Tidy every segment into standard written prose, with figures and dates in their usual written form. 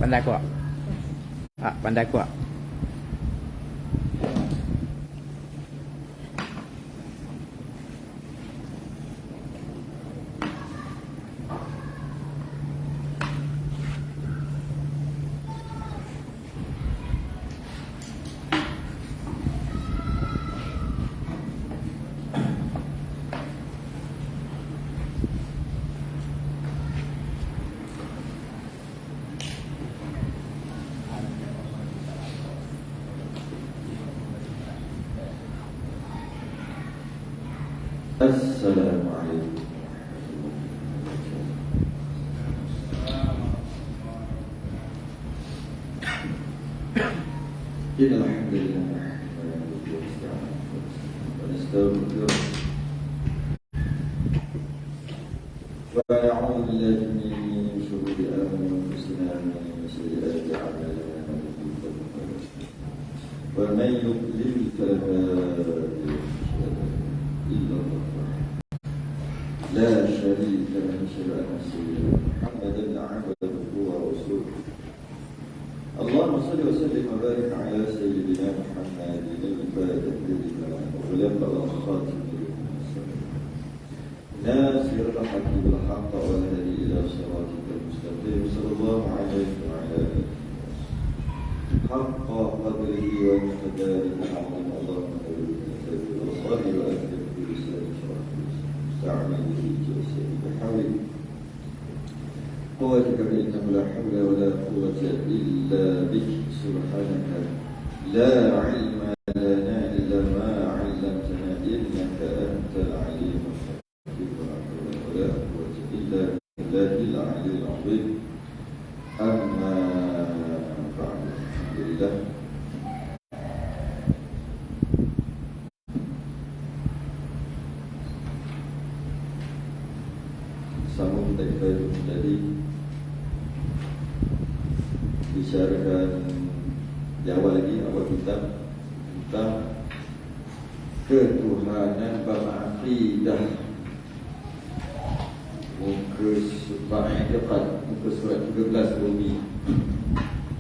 Pandai kuat. Pandai kuat. Assalamualaikum. Alhamdulillah wa nastaghfiruh wa na'udzu billahi min shururi anfusina wa min sayyiati a'malina wa man yudlil fala hadiya lahu لا شريك له أشهد أن سيدنا محمدا عبده ورسوله اللهم صل وسلم وبارك على سيدنا محمد الفاتح لما أغلق والخاتم لما سبق ناصر الحق بالحق والهدي إلى صراطك المستقيم صلى الله عليه وعلى آله حق قدره ومقداره العظيم اللهم صل وسلم وأكرم بلسان شرف استعمل به جلسه بحول قوتك فإنه لا حول ولا قوة إلا بك سبحانك لا علم لنا إلا ما علمتنا إنك أنت العليم الحكيم ولا قوة إلا بالله العلي العظيم أما بعد الحمد لله sambung kita tadi bicarakan di awal lagi awal kitab tentang ketuhanan berakidah muka surat 13 Rumi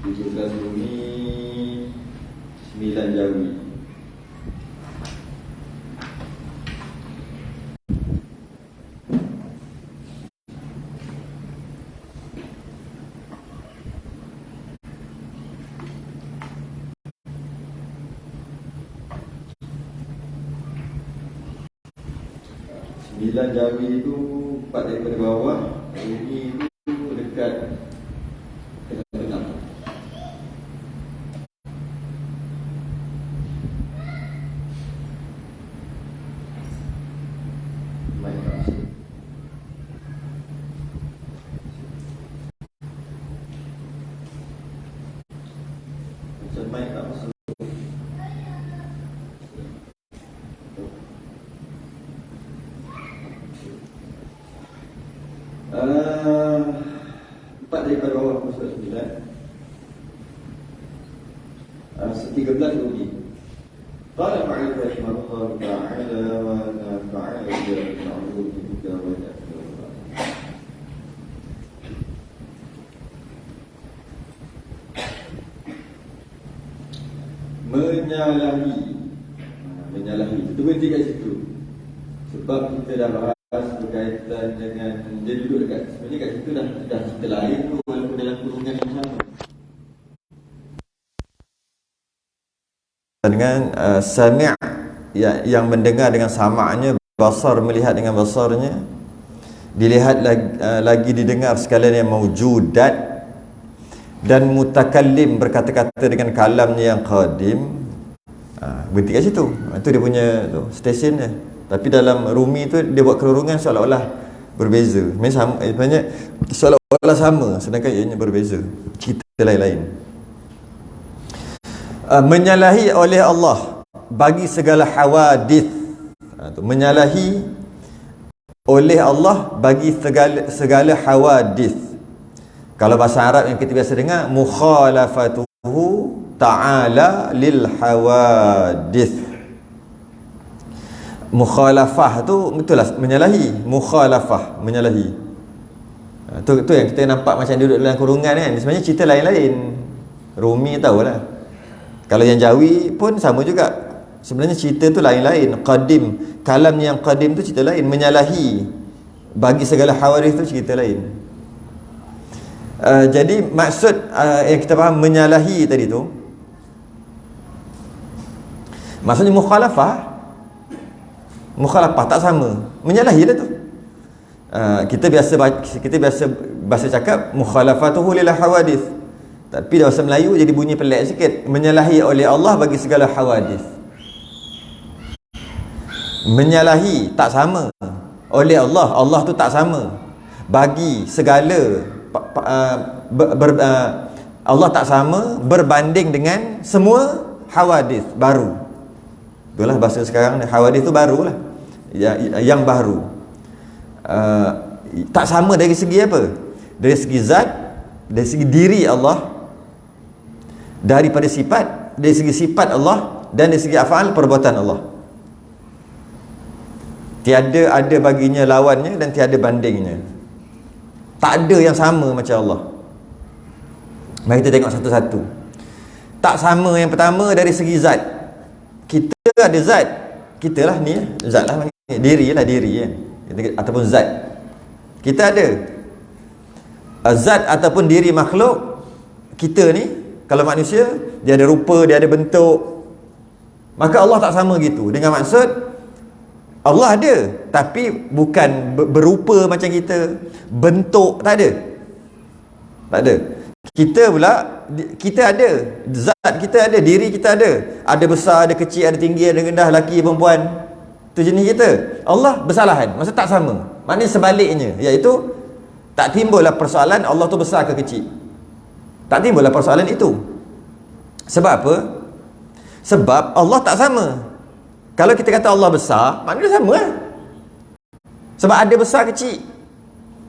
17 Rumi 9 Jawi. Sembilan Jawi itu 4 daripada bawah, Rumi itu dekat ke tengah. Main kat sini. Macam main kat masa 4 daripada bawah muka surat 9 13 Rumi. Qala ma'alif rahimahullah ta'ala wa nafa'ala bi'a'udhu bika wa ta'ala menyalahi itu berhenti kat situ sebab kita dah bahas berkaitan dengan dia duduk dekat sebenarnya kat situ dah cerita lain tu walaupun dalam kurungan yang sama dengan sami' yang mendengar dengan sama'nya, basar melihat dengan basarnya, dilihat lagi didengar sekalian yang maujudat, dan mutakallim berkata-kata dengan kalamnya yang qadim. Berhenti kat situ. Itu dia punya stesen dia. Tapi dalam Rumi tu dia buat kerurungan seolah-olah berbeza. Sebenarnya seolah-olah sama sedangkan ianya berbeza. Cerita lain-lain. Menyalahi oleh Allah bagi segala hawadith. Menyalahi oleh Allah bagi segala hawadith. Kalau bahasa Arab yang kita biasa dengar, mukhalafatuhu ta'ala lil hawadith. Mukhalafah tu betul lah menyalahi, mukhalafah menyalahi. Tu yang kita nampak macam duduk dalam kurungan kan. Sebenarnya cerita lain-lain. Rumi tahulah. Kalau yang Jawi pun sama juga. Sebenarnya cerita tu lain-lain. Qadim, kalam yang qadim tu cerita lain. Menyalahi bagi segala hawadith tu cerita lain. Jadi maksud yang kita faham menyalahi tadi tu, maksudnya mukhalafah tak sama. Menyalahi dah tu. Kita biasa bahasa cakap mukhalafatuhu lil hawadith. Tapi dalam bahasa Melayu jadi bunyi pelik sikit. Menyalahi oleh Allah bagi segala hawadith. Menyalahi tak sama oleh Allah. Allah tu tak sama bagi segala Allah tak sama berbanding dengan semua hawadith baru. Itulah bahasa sekarang, hawadith tu barulah. Yang baru. Tak sama dari segi apa? Dari segi zat, dari segi diri Allah, daripada sifat, dari segi sifat Allah, dan dari segi af'al perbuatan Allah. Tiada ada baginya lawannya dan tiada bandingnya. Tak ada yang sama macam Allah. Mari kita tengok satu-satu. Tak sama yang pertama dari segi zat. Kita ada zat. Kita lah ni, zat lah panggil. Diri lah, diri kan. Ataupun zat. Kita ada zat ataupun diri makhluk. Kita ni, kalau manusia, dia ada rupa, dia ada bentuk. Maka Allah tak sama gitu. Dengan maksud Allah ada, tapi bukan berupa macam kita. Bentuk tak ada. Tak ada. Kita pula, kita ada. Zat kita ada, diri kita ada. Ada besar, ada kecil, ada tinggi, ada rendah, lelaki, perempuan. Itu jenis kita. Allah bersalahan. Maksud tak sama. Maknanya sebaliknya, iaitu tak timbullah persoalan Allah tu besar ke kecil. Tak timbullah persoalan itu. Sebab apa? Sebab Allah tak sama. Kalau kita kata Allah besar, maknanya sama lah. Sebab ada besar kecil.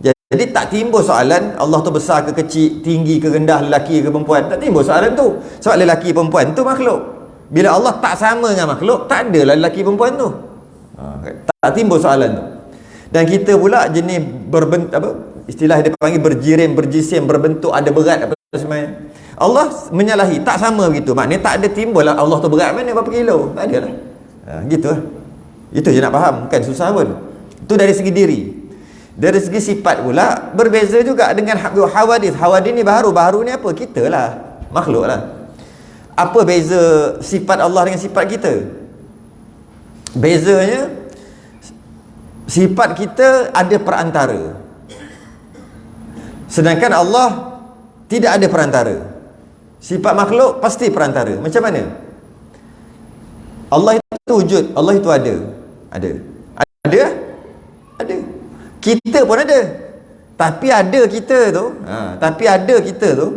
Jadi tak timbul soalan Allah tu besar ke kecil, tinggi ke rendah, lelaki ke perempuan. Tak timbul soalan tu. Sebab lelaki perempuan tu makhluk. Bila Allah tak sama dengan makhluk, tak adalah lelaki perempuan tu. Tak timbul soalan tu. Dan kita pula jenis berbentuk apa? Istilah dia panggil berjirim, berjisim, berbentuk, ada berat apa sebenarnya. Allah menyalahi, tak sama begitu. Maknanya tak ada timbul lah Allah tu berat mana berapa kilo. Tak ada lah. Gitu lah. Itu je nak faham. Bukan susah pun. Itu dari segi diri. Dari segi sifat pula berbeza juga dengan hawadith. Hawadith ni baru. Baru ni apa? Kita lah. Makhluk lah. Apa beza sifat Allah dengan sifat kita? Bezanya, sifat kita ada perantara. Sedangkan Allah tidak ada perantara. Sifat makhluk pasti perantara. Macam mana? Allah itu wujud, Allah itu ada. Ada. Ada? Ada. Kita pun ada. Tapi ada kita tu,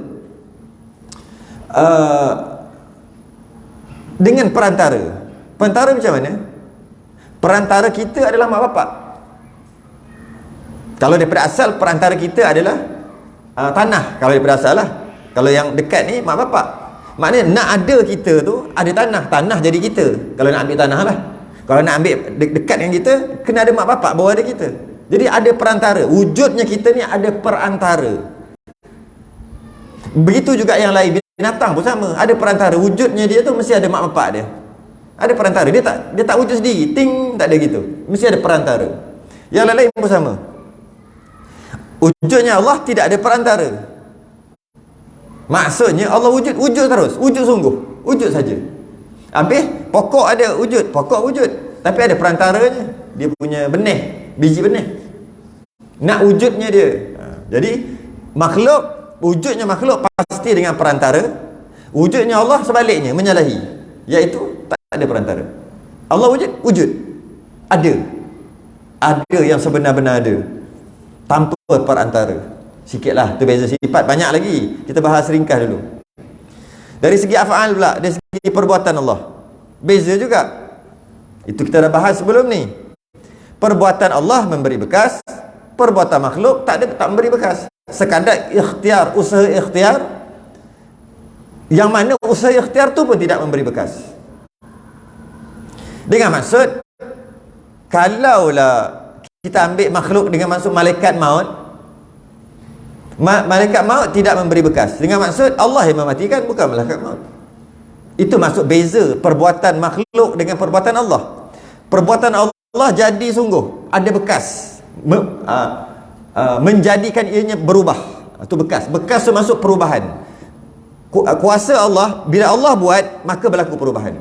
dengan perantara. Perantara macam mana? Perantara kita adalah mak bapak. Kalau daripada asal, perantara kita adalah tanah. Kalau daripada asal lah. Kalau yang dekat ni mak bapak. Maknanya nak ada kita tu, ada tanah. Tanah jadi kita. Kalau nak ambil tanah lah. Kalau nak ambil dekat dengan kita, kena ada mak bapak bawa ada kita. Jadi ada perantara. Wujudnya kita ni ada perantara. Begitu juga yang lain. Binatang pun sama. Ada perantara. Wujudnya dia tu mesti ada mak bapak dia. Ada perantara. Dia tak wujud sendiri. Ting, tak ada gitu. Mesti ada perantara. Yang lain pun sama. Wujudnya Allah tidak ada perantara. Maksudnya Allah wujud terus. Wujud sungguh. Wujud saja. Habis pokok ada wujud. Pokok wujud. Tapi ada perantaranya. Dia punya benih. Biji benih. Nak wujudnya dia. Jadi makhluk, wujudnya makhluk pasti dengan perantara. Wujudnya Allah sebaliknya, menyalahi. Iaitu tak ada perantara. Allah wujud. Ada. Ada yang sebenar-benar ada. Tanpa perantara. Sikitlah, tu beza sifat. Banyak lagi. Kita bahas ringkas dulu. Dari segi af'al pula, dari segi perbuatan Allah, beza juga. Itu kita dah bahas sebelum ni. Perbuatan Allah memberi bekas, perbuatan makhluk tak memberi bekas. Sekadar ikhtiar, usaha ikhtiar, yang mana usaha ikhtiar tu pun tidak memberi bekas. Dengan maksud, kalaulah kita ambil makhluk dengan maksud malaikat maut, Malaikat maut tidak memberi bekas. Dengan maksud Allah yang mematikan, bukan malaikat maut. Itu maksud beza perbuatan makhluk dengan perbuatan Allah. Perbuatan Allah jadi sungguh ada bekas, menjadikan ianya berubah. Itu bekas. Bekas tu masuk perubahan. Kuasa Allah, bila Allah buat, maka berlaku perubahan.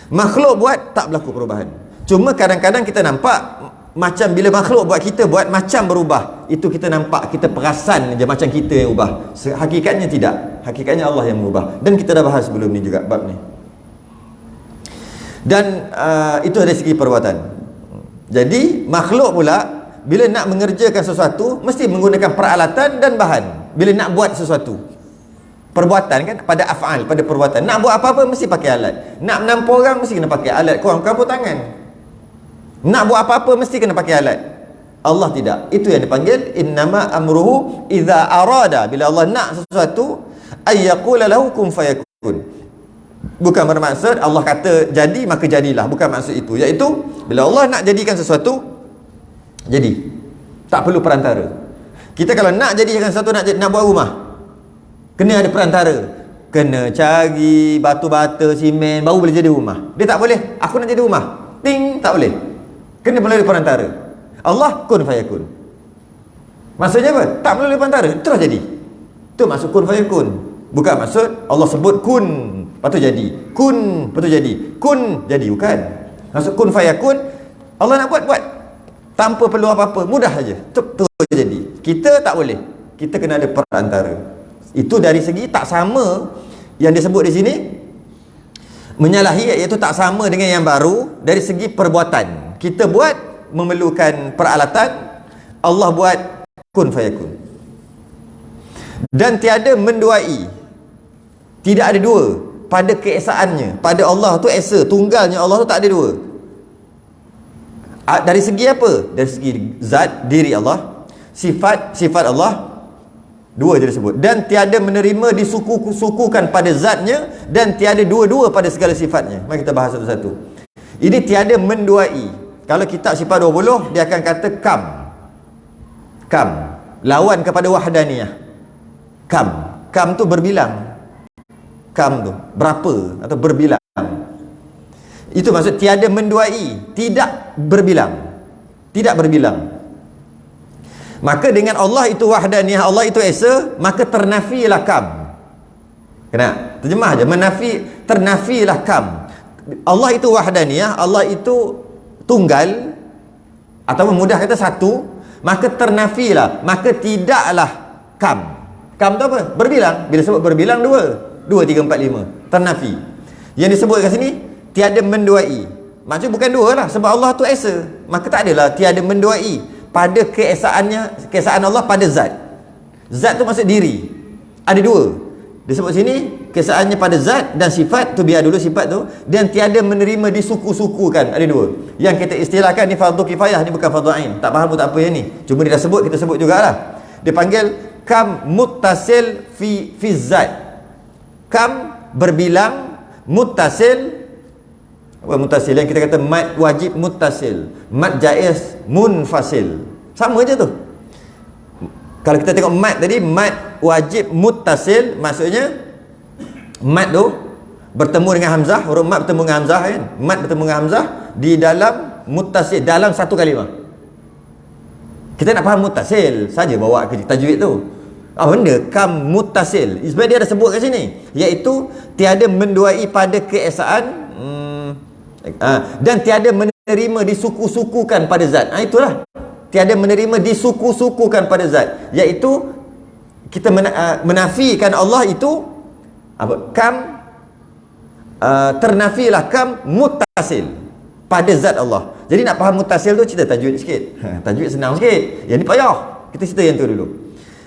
Makhluk buat, tak berlaku perubahan. Cuma kadang-kadang kita nampak macam bila makhluk buat, kita buat macam berubah. Itu kita nampak, kita perasan je macam kita yang ubah. Hakikatnya tidak. Hakikatnya Allah yang mengubah. Dan kita dah bahas sebelum ni juga bab ni. Dan itu dari segi perbuatan. Jadi makhluk pula bila nak mengerjakan sesuatu mesti menggunakan peralatan dan bahan. Bila nak buat sesuatu, perbuatan kan, pada af'al, pada perbuatan. Nak buat apa-apa mesti pakai alat. Nak menampar orang mesti kena pakai alat. Korang pun tangan. Nak buat apa-apa mesti kena pakai alat. Allah tidak. Itu yang dipanggil innama amruhu idza arada. Bila Allah nak sesuatu, ayyaqula lahu kun fayakun. Bukan bermaksud Allah kata jadi maka jadilah. Bukan maksud itu. Iaitu bila Allah nak jadikan sesuatu, jadi. Tak perlu perantara. Kita kalau nak jadikan sesuatu, nak buat rumah, kena ada perantara. Kena cari batu bata, simen, baru boleh jadi rumah. Dia tak boleh, aku nak jadi rumah, ting, tak boleh. Kena melalui perantara. Allah kun fayakun. Maksudnya apa? Tak melalui perantara, terus jadi. Itu maksud kun fayakun. Bukan maksud Allah sebut kun, lepas tu jadi. Kun, lepas tu jadi. Kun, jadi. Bukan. Maksud kun fayakun, Allah nak buat. Tanpa perlu apa-apa, mudah saja. Terus jadi. Kita tak boleh. Kita kena ada perantara. Itu dari segi tak sama yang disebut di sini. Menyalahi, iaitu tak sama dengan yang baru dari segi perbuatan. Kita buat memerlukan peralatan, Allah buat kun fayakun. Dan tiada menduai, tidak ada dua pada keesaannya. Pada Allah tu esa, tunggalnya Allah tu tak ada dua. Dari segi apa? Dari segi zat diri Allah, sifat Allah, dua je disebut. Dan tiada menerima disukukan pada zatnya, dan tiada dua-dua pada segala sifatnya. Mari kita bahas satu-satu. Ini tiada menduai. Kalau kitab sifat 20, dia akan kata kam, lawan kepada wahdaniyah. Kam tu berbilang. Kam tu berapa atau berbilang. Itu maksud tiada menduai, tidak berbilang. Tidak berbilang. Maka dengan Allah itu wahdaniyah, Allah itu esa, maka ternafilah kam. Kena terjemah aja, ternafilah kam. Allah itu wahdaniyah, Allah itu tunggal, atau mudah kata satu, maka ternafilah, maka tidaklah kam. Kam tu apa? Berbilang. Bila sebut berbilang, 2, 3, 4, 5, ternafi. Yang disebut kat sini tiada menduai, maksud bukan dua lah, sebab Allah tu esa, maka tak adalah tiada menduai pada keesaannya, keesaan Allah pada zat. Zat tu maksud diri. Ada dua. Disebut sini keesaannya pada zat dan sifat tu, biar dulu sifat tu. Dan tiada menerima disuku-sukukan, ada dua. Yang kita istilahkan ni fardu kifayah, ni bukan fardu ain. Tak faham pun tak apa yang ni. Cuma dia dah sebut, kita sebut jugalah. Dia panggil kam muttasil fi zat. Kam berbilang, muttasil. Apa muttasil? Yang kita kata mat wajib muttasil, mat jaiz munfasil. Sama je tu. Kalau kita tengok mat tadi, mat wajib muttasil, maksudnya mat tu bertemu dengan hamzah, huruf mat bertemu dengan hamzah kan? Mat bertemu dengan hamzah di dalam muttasil, dalam satu kalimah. Kita nak faham muttasil saja, bawa ke tajwid tu. Benda kam muttasil. Sebab dia ada sebut kat sini, iaitu tiada menduai pada keesaan dan tiada menerima disuku-sukukan pada zat. Itulah tiada menerima disuku-sukukan pada zat, iaitu kita menafikan Allah itu apa? Kam ternafilah kam muttasil pada zat Allah. Jadi nak faham muttasil tu, cerita tajwid sikit. Tajwid senang sikit, yang ni payah. Kita cerita yang tu dulu.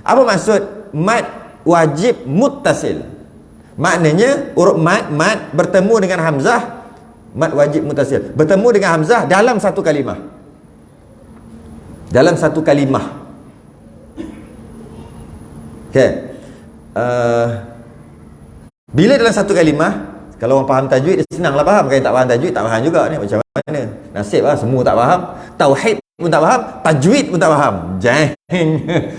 Apa maksud mat wajib muttasil? Maknanya huruf mat bertemu dengan hamzah, mat wajib muttasil bertemu dengan hamzah dalam satu kalimah. Dalam satu kalimah. Okey. Bila dalam satu kalimah, kalau orang faham tajwid, dia senanglah faham. Kalau tak faham tajwid, tak faham juga ni macam mana. Nasib lah semua tak faham. Tauhid pun tak faham, tajwid pun tak faham. Jeng.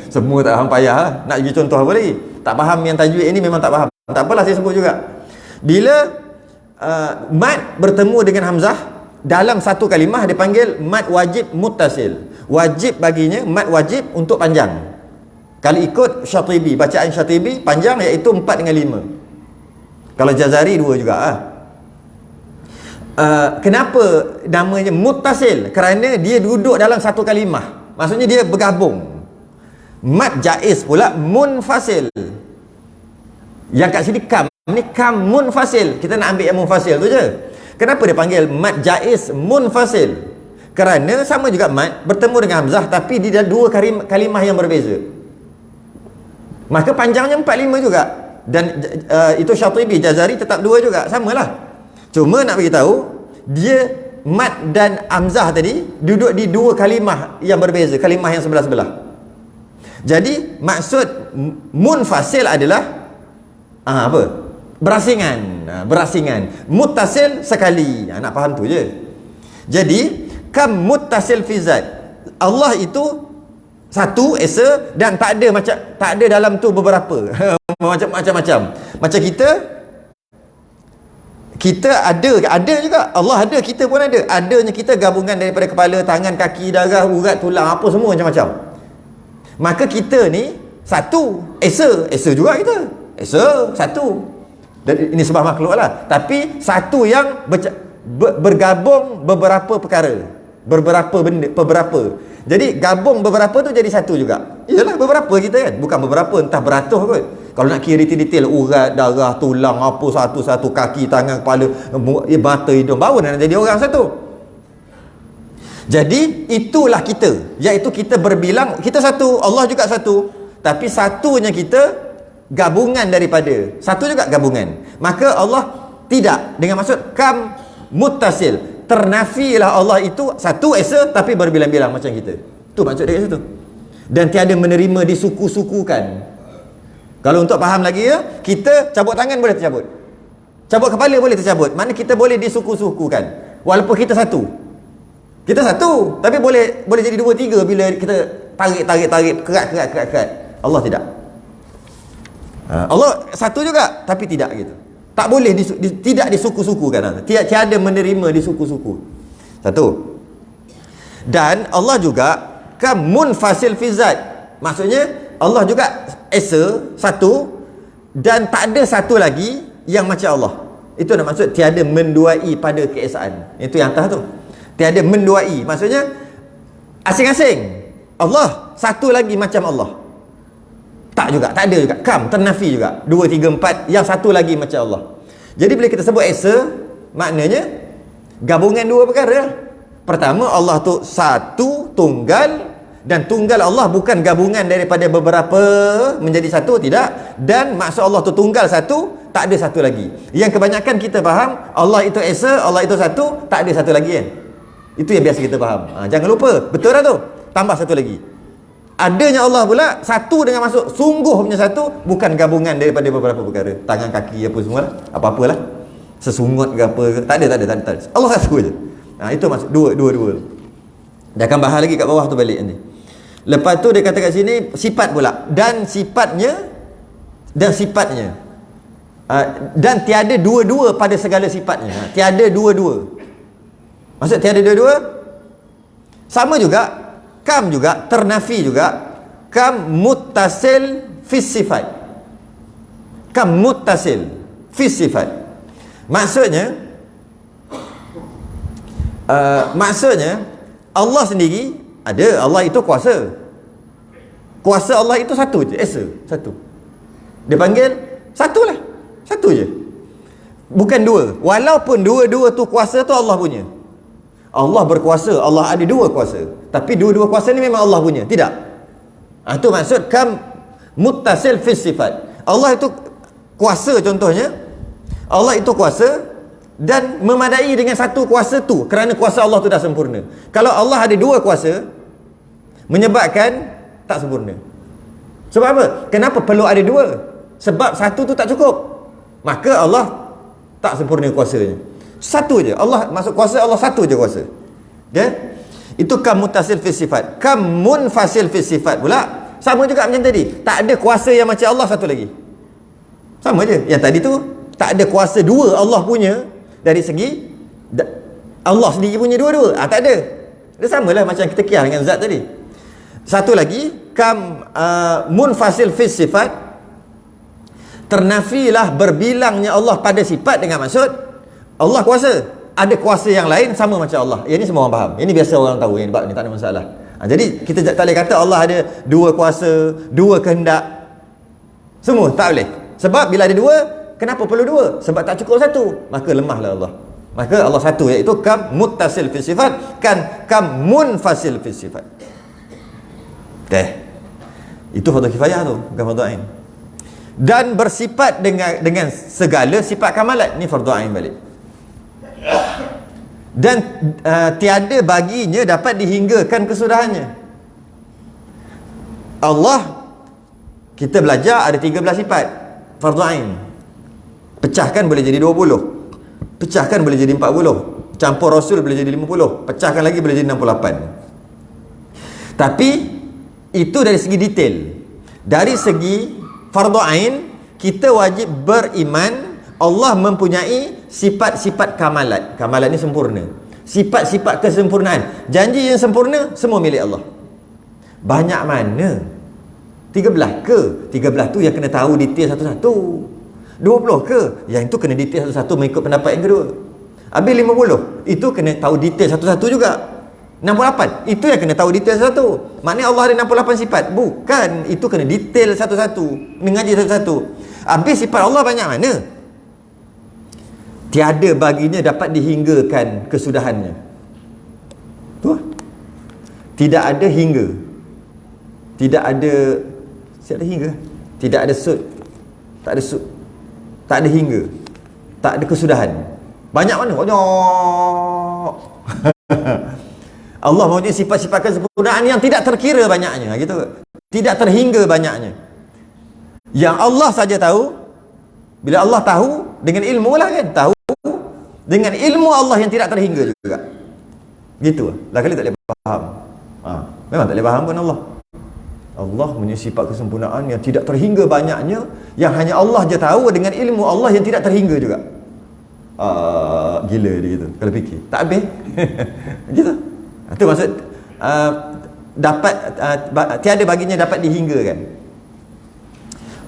Semua tak faham, payah lah. Nak bagi contoh apa lagi? Tak faham yang tajwid ini memang tak faham. Tak apalah saya sebut juga. Bila mad bertemu dengan hamzah dalam satu kalimah dipanggil mad wajib muttasil. Wajib baginya mad wajib untuk panjang. Kalau ikut Syatibi, bacaan Syatibi panjang iaitu 4 dengan 5. Kalau Jazari 2 juga ah. Kenapa namanya muttasil? Kerana dia duduk dalam satu kalimah. Maksudnya dia bergabung. Mad jaiz pula munfasil. Yang kat sini kam ni kam munfasil. Kita nak ambil yang munfasil tu je. Kenapa dia panggil mad jaiz munfasil? Kerana sama juga mad bertemu dengan hamzah tapi di dalam dua kalimah yang berbeza. Maka panjangnya 4-5 juga. Dan itu Syatibi, Jazari tetap 2 juga, samalah. Cuma nak bagi tahu dia mad dan hamzah tadi duduk di dua kalimah yang berbeza, kalimah yang sebelah-sebelah. Jadi maksud munfasil adalah apa? Berasingan, berasingan. Muttasil sekali. Nak faham tu je. Jadi kam muttasil fi zat. Allah itu satu esa dan tak ada dalam tu beberapa. Macam-macam. Macam kita ada juga, Allah ada, kita pun ada. Adanya kita gabungan daripada kepala, tangan, kaki, darah, urat, tulang, apa semua macam-macam. Maka kita ni satu, esa juga kita. Esa satu. Dan ini sebab makhluk lah. Tapi satu yang bergabung beberapa perkara. Beberapa benda, beberapa. Jadi gabung beberapa tu jadi satu juga. Iyalah beberapa kita kan. Bukan beberapa, entah beratus kot. Kalau nak kira detail-detail urat, darah, tulang, apa satu-satu, kaki, tangan, kepala, mata, hidung, baru nak jadi orang satu. Jadi itulah kita, iaitu kita berbilang, kita satu, Allah juga satu, tapi satunya kita gabungan daripada satu juga gabungan. Maka Allah tidak, dengan maksud kam muttasil, ternafilah Allah itu satu esa tapi berbilang-bilang macam kita. Tu maksud dia kat situ. Dan tiada menerima disuku-sukukan. Kalau untuk faham lagi ya, kita cabut tangan boleh tercabut, cabut kepala boleh tercabut. Mana kita boleh disuku-sukukan walaupun kita satu. Kita satu tapi boleh jadi 2-3 bila kita tarik kerat. Allah tidak. Allah satu juga tapi tidak gitu. Tak boleh tidak disuku-sukukan. Tiada menerima disuku-suku. Satu. Dan Allah juga kam munfasil fi zat. Maksudnya Allah juga esa satu dan tak ada satu lagi yang macam Allah. Itu nak maksud tiada menduai pada keesaan. Itu yang atas tu. Tiada menduai. Maksudnya asing-asing. Allah satu lagi macam Allah. Tak juga, tak ada juga. Kam, ternafi juga. 2, 3, 4, yang satu lagi macam Allah. Jadi bila kita sebut esa, maknanya gabungan dua perkara. Pertama, Allah tu satu, tunggal. Dan tunggal Allah bukan gabungan daripada beberapa menjadi satu, tidak. Dan maksud Allah tu tunggal satu, tak ada satu lagi. Yang kebanyakan kita faham, Allah itu esa, Allah itu satu, tak ada satu lagi kan. Itu yang biasa kita faham. Jangan lupa, betul lah tu. Tambah satu lagi. Adanya Allah pula satu dengan maksud sungguh punya satu, bukan gabungan daripada beberapa perkara. Tangan, kaki, apa semua lah, apa-apalah, sesungut ke apa ke. Tak ada. Allah satu je. Itu maksud dua. Dia akan bahas lagi kat bawah tu balik ni. Lepas tu dia kata kat sini sifat pula. Dan sifatnya dan tiada dua-dua pada segala sifatnya. Tiada dua-dua. Maksud tiada dua-dua sama juga. Kam juga, ternafi juga. Kam muttasil fis sifat. Kam muttasil fis sifat. Maksudnya Allah sendiri ada. Allah itu kuasa. Kuasa Allah itu satu je, esa, satu. Dia panggil satu lah. Satu je. Bukan dua. Walaupun dua-dua tu kuasa tu Allah punya. Allah berkuasa, Allah ada dua kuasa. Tapi dua-dua kuasa ni memang Allah punya. Tidak. Itu maksud kam muttasil fis sifat. Allah itu kuasa contohnya. Allah itu kuasa dan memadai dengan satu kuasa tu kerana kuasa Allah tu dah sempurna. Kalau Allah ada dua kuasa, menyebabkan tak sempurna. Sebab apa? Kenapa perlu ada dua? Sebab satu tu tak cukup. Maka Allah tak sempurna kuasanya. Satu je. Allah, maksud kuasa Allah satu je kuasa. Okay? Itu kam muttasil fi sifat. Kam munfasil fi sifat pula sama juga macam tadi. Tak ada kuasa yang macam Allah satu lagi. Sama je. Yang tadi tu tak ada kuasa dua Allah punya dari segi Allah sendiri punya dua-dua. Tak ada. Dia samalah macam kita kias dengan zat tadi. Satu lagi, kam munfasil fi sifat, ternafilah berbilangnya Allah pada sifat dengan maksud Allah kuasa. Ada kuasa yang lain sama macam Allah. Yang ni semua orang faham. Ini biasa orang tahu yang bab ni, tak ada masalah. Jadi kita tak boleh kata Allah ada dua kuasa, dua kehendak. Semua tak boleh. Sebab bila ada dua, kenapa perlu dua? Sebab tak cukup satu. Maka lemahlah Allah. Maka Allah satu, iaitu kam muttasil fi sifat, kan kam munfasil fi sifat. Itu fardu kifayah tu, bukan fardu ain. Dan bersifat dengan segala sifat kamalat, ni fardu ain balik. Dan tiada baginya dapat dihinggakan kesudahannya. Allah, kita belajar ada 13 sifat fardu ain. Pecahkan boleh jadi 20, pecahkan boleh jadi 40, campur rasul boleh jadi 50, pecahkan lagi boleh jadi 68. Tapi itu dari segi detail. Dari segi fardu ain, kita wajib beriman Allah mempunyai sifat-sifat kamalat. Kamalat ni sempurna. Sifat-sifat kesempurnaan. Janji yang sempurna semua milik Allah. Banyak mana? 13 ke? 13 tu yang kena tahu detail satu-satu. 20 ke? Yang itu kena detail satu-satu mengikut pendapat yang kedua. Habis 50, itu kena tahu detail satu-satu juga. 68, itu yang kena tahu detail satu. Maknanya Allah ada 68 sifat. Bukan, itu kena detail satu-satu, mengaji satu-satu. Habis sifat Allah banyak mana? Tiada baginya dapat dihinggakan kesudahannya. Tu lah. Tidak ada hingga. Tidak ada hingga. Tidak ada sud. Tak ada sud. Tak ada hingga. Tak ada kesudahan. Banyak mana? Banyak. Allah mempunyai sifat-sifat kesempurnaan yang tidak terkira banyaknya, gitu. Tidak terhingga banyaknya. Yang Allah saja tahu. Bila Allah tahu dengan ilmu lah kan, tahu dengan ilmu Allah yang tidak terhingga juga. Gitu lah. Kali tak boleh faham. Memang tak boleh faham pun Allah. Allah mempunyai sifat kesempurnaan yang tidak terhingga banyaknya, yang hanya Allah je tahu, dengan ilmu Allah yang tidak terhingga juga. Gila dia gitu kalau fikir. Tak habis. Gitu. Itu maksud dapat tiada baginya dapat dihinggakan.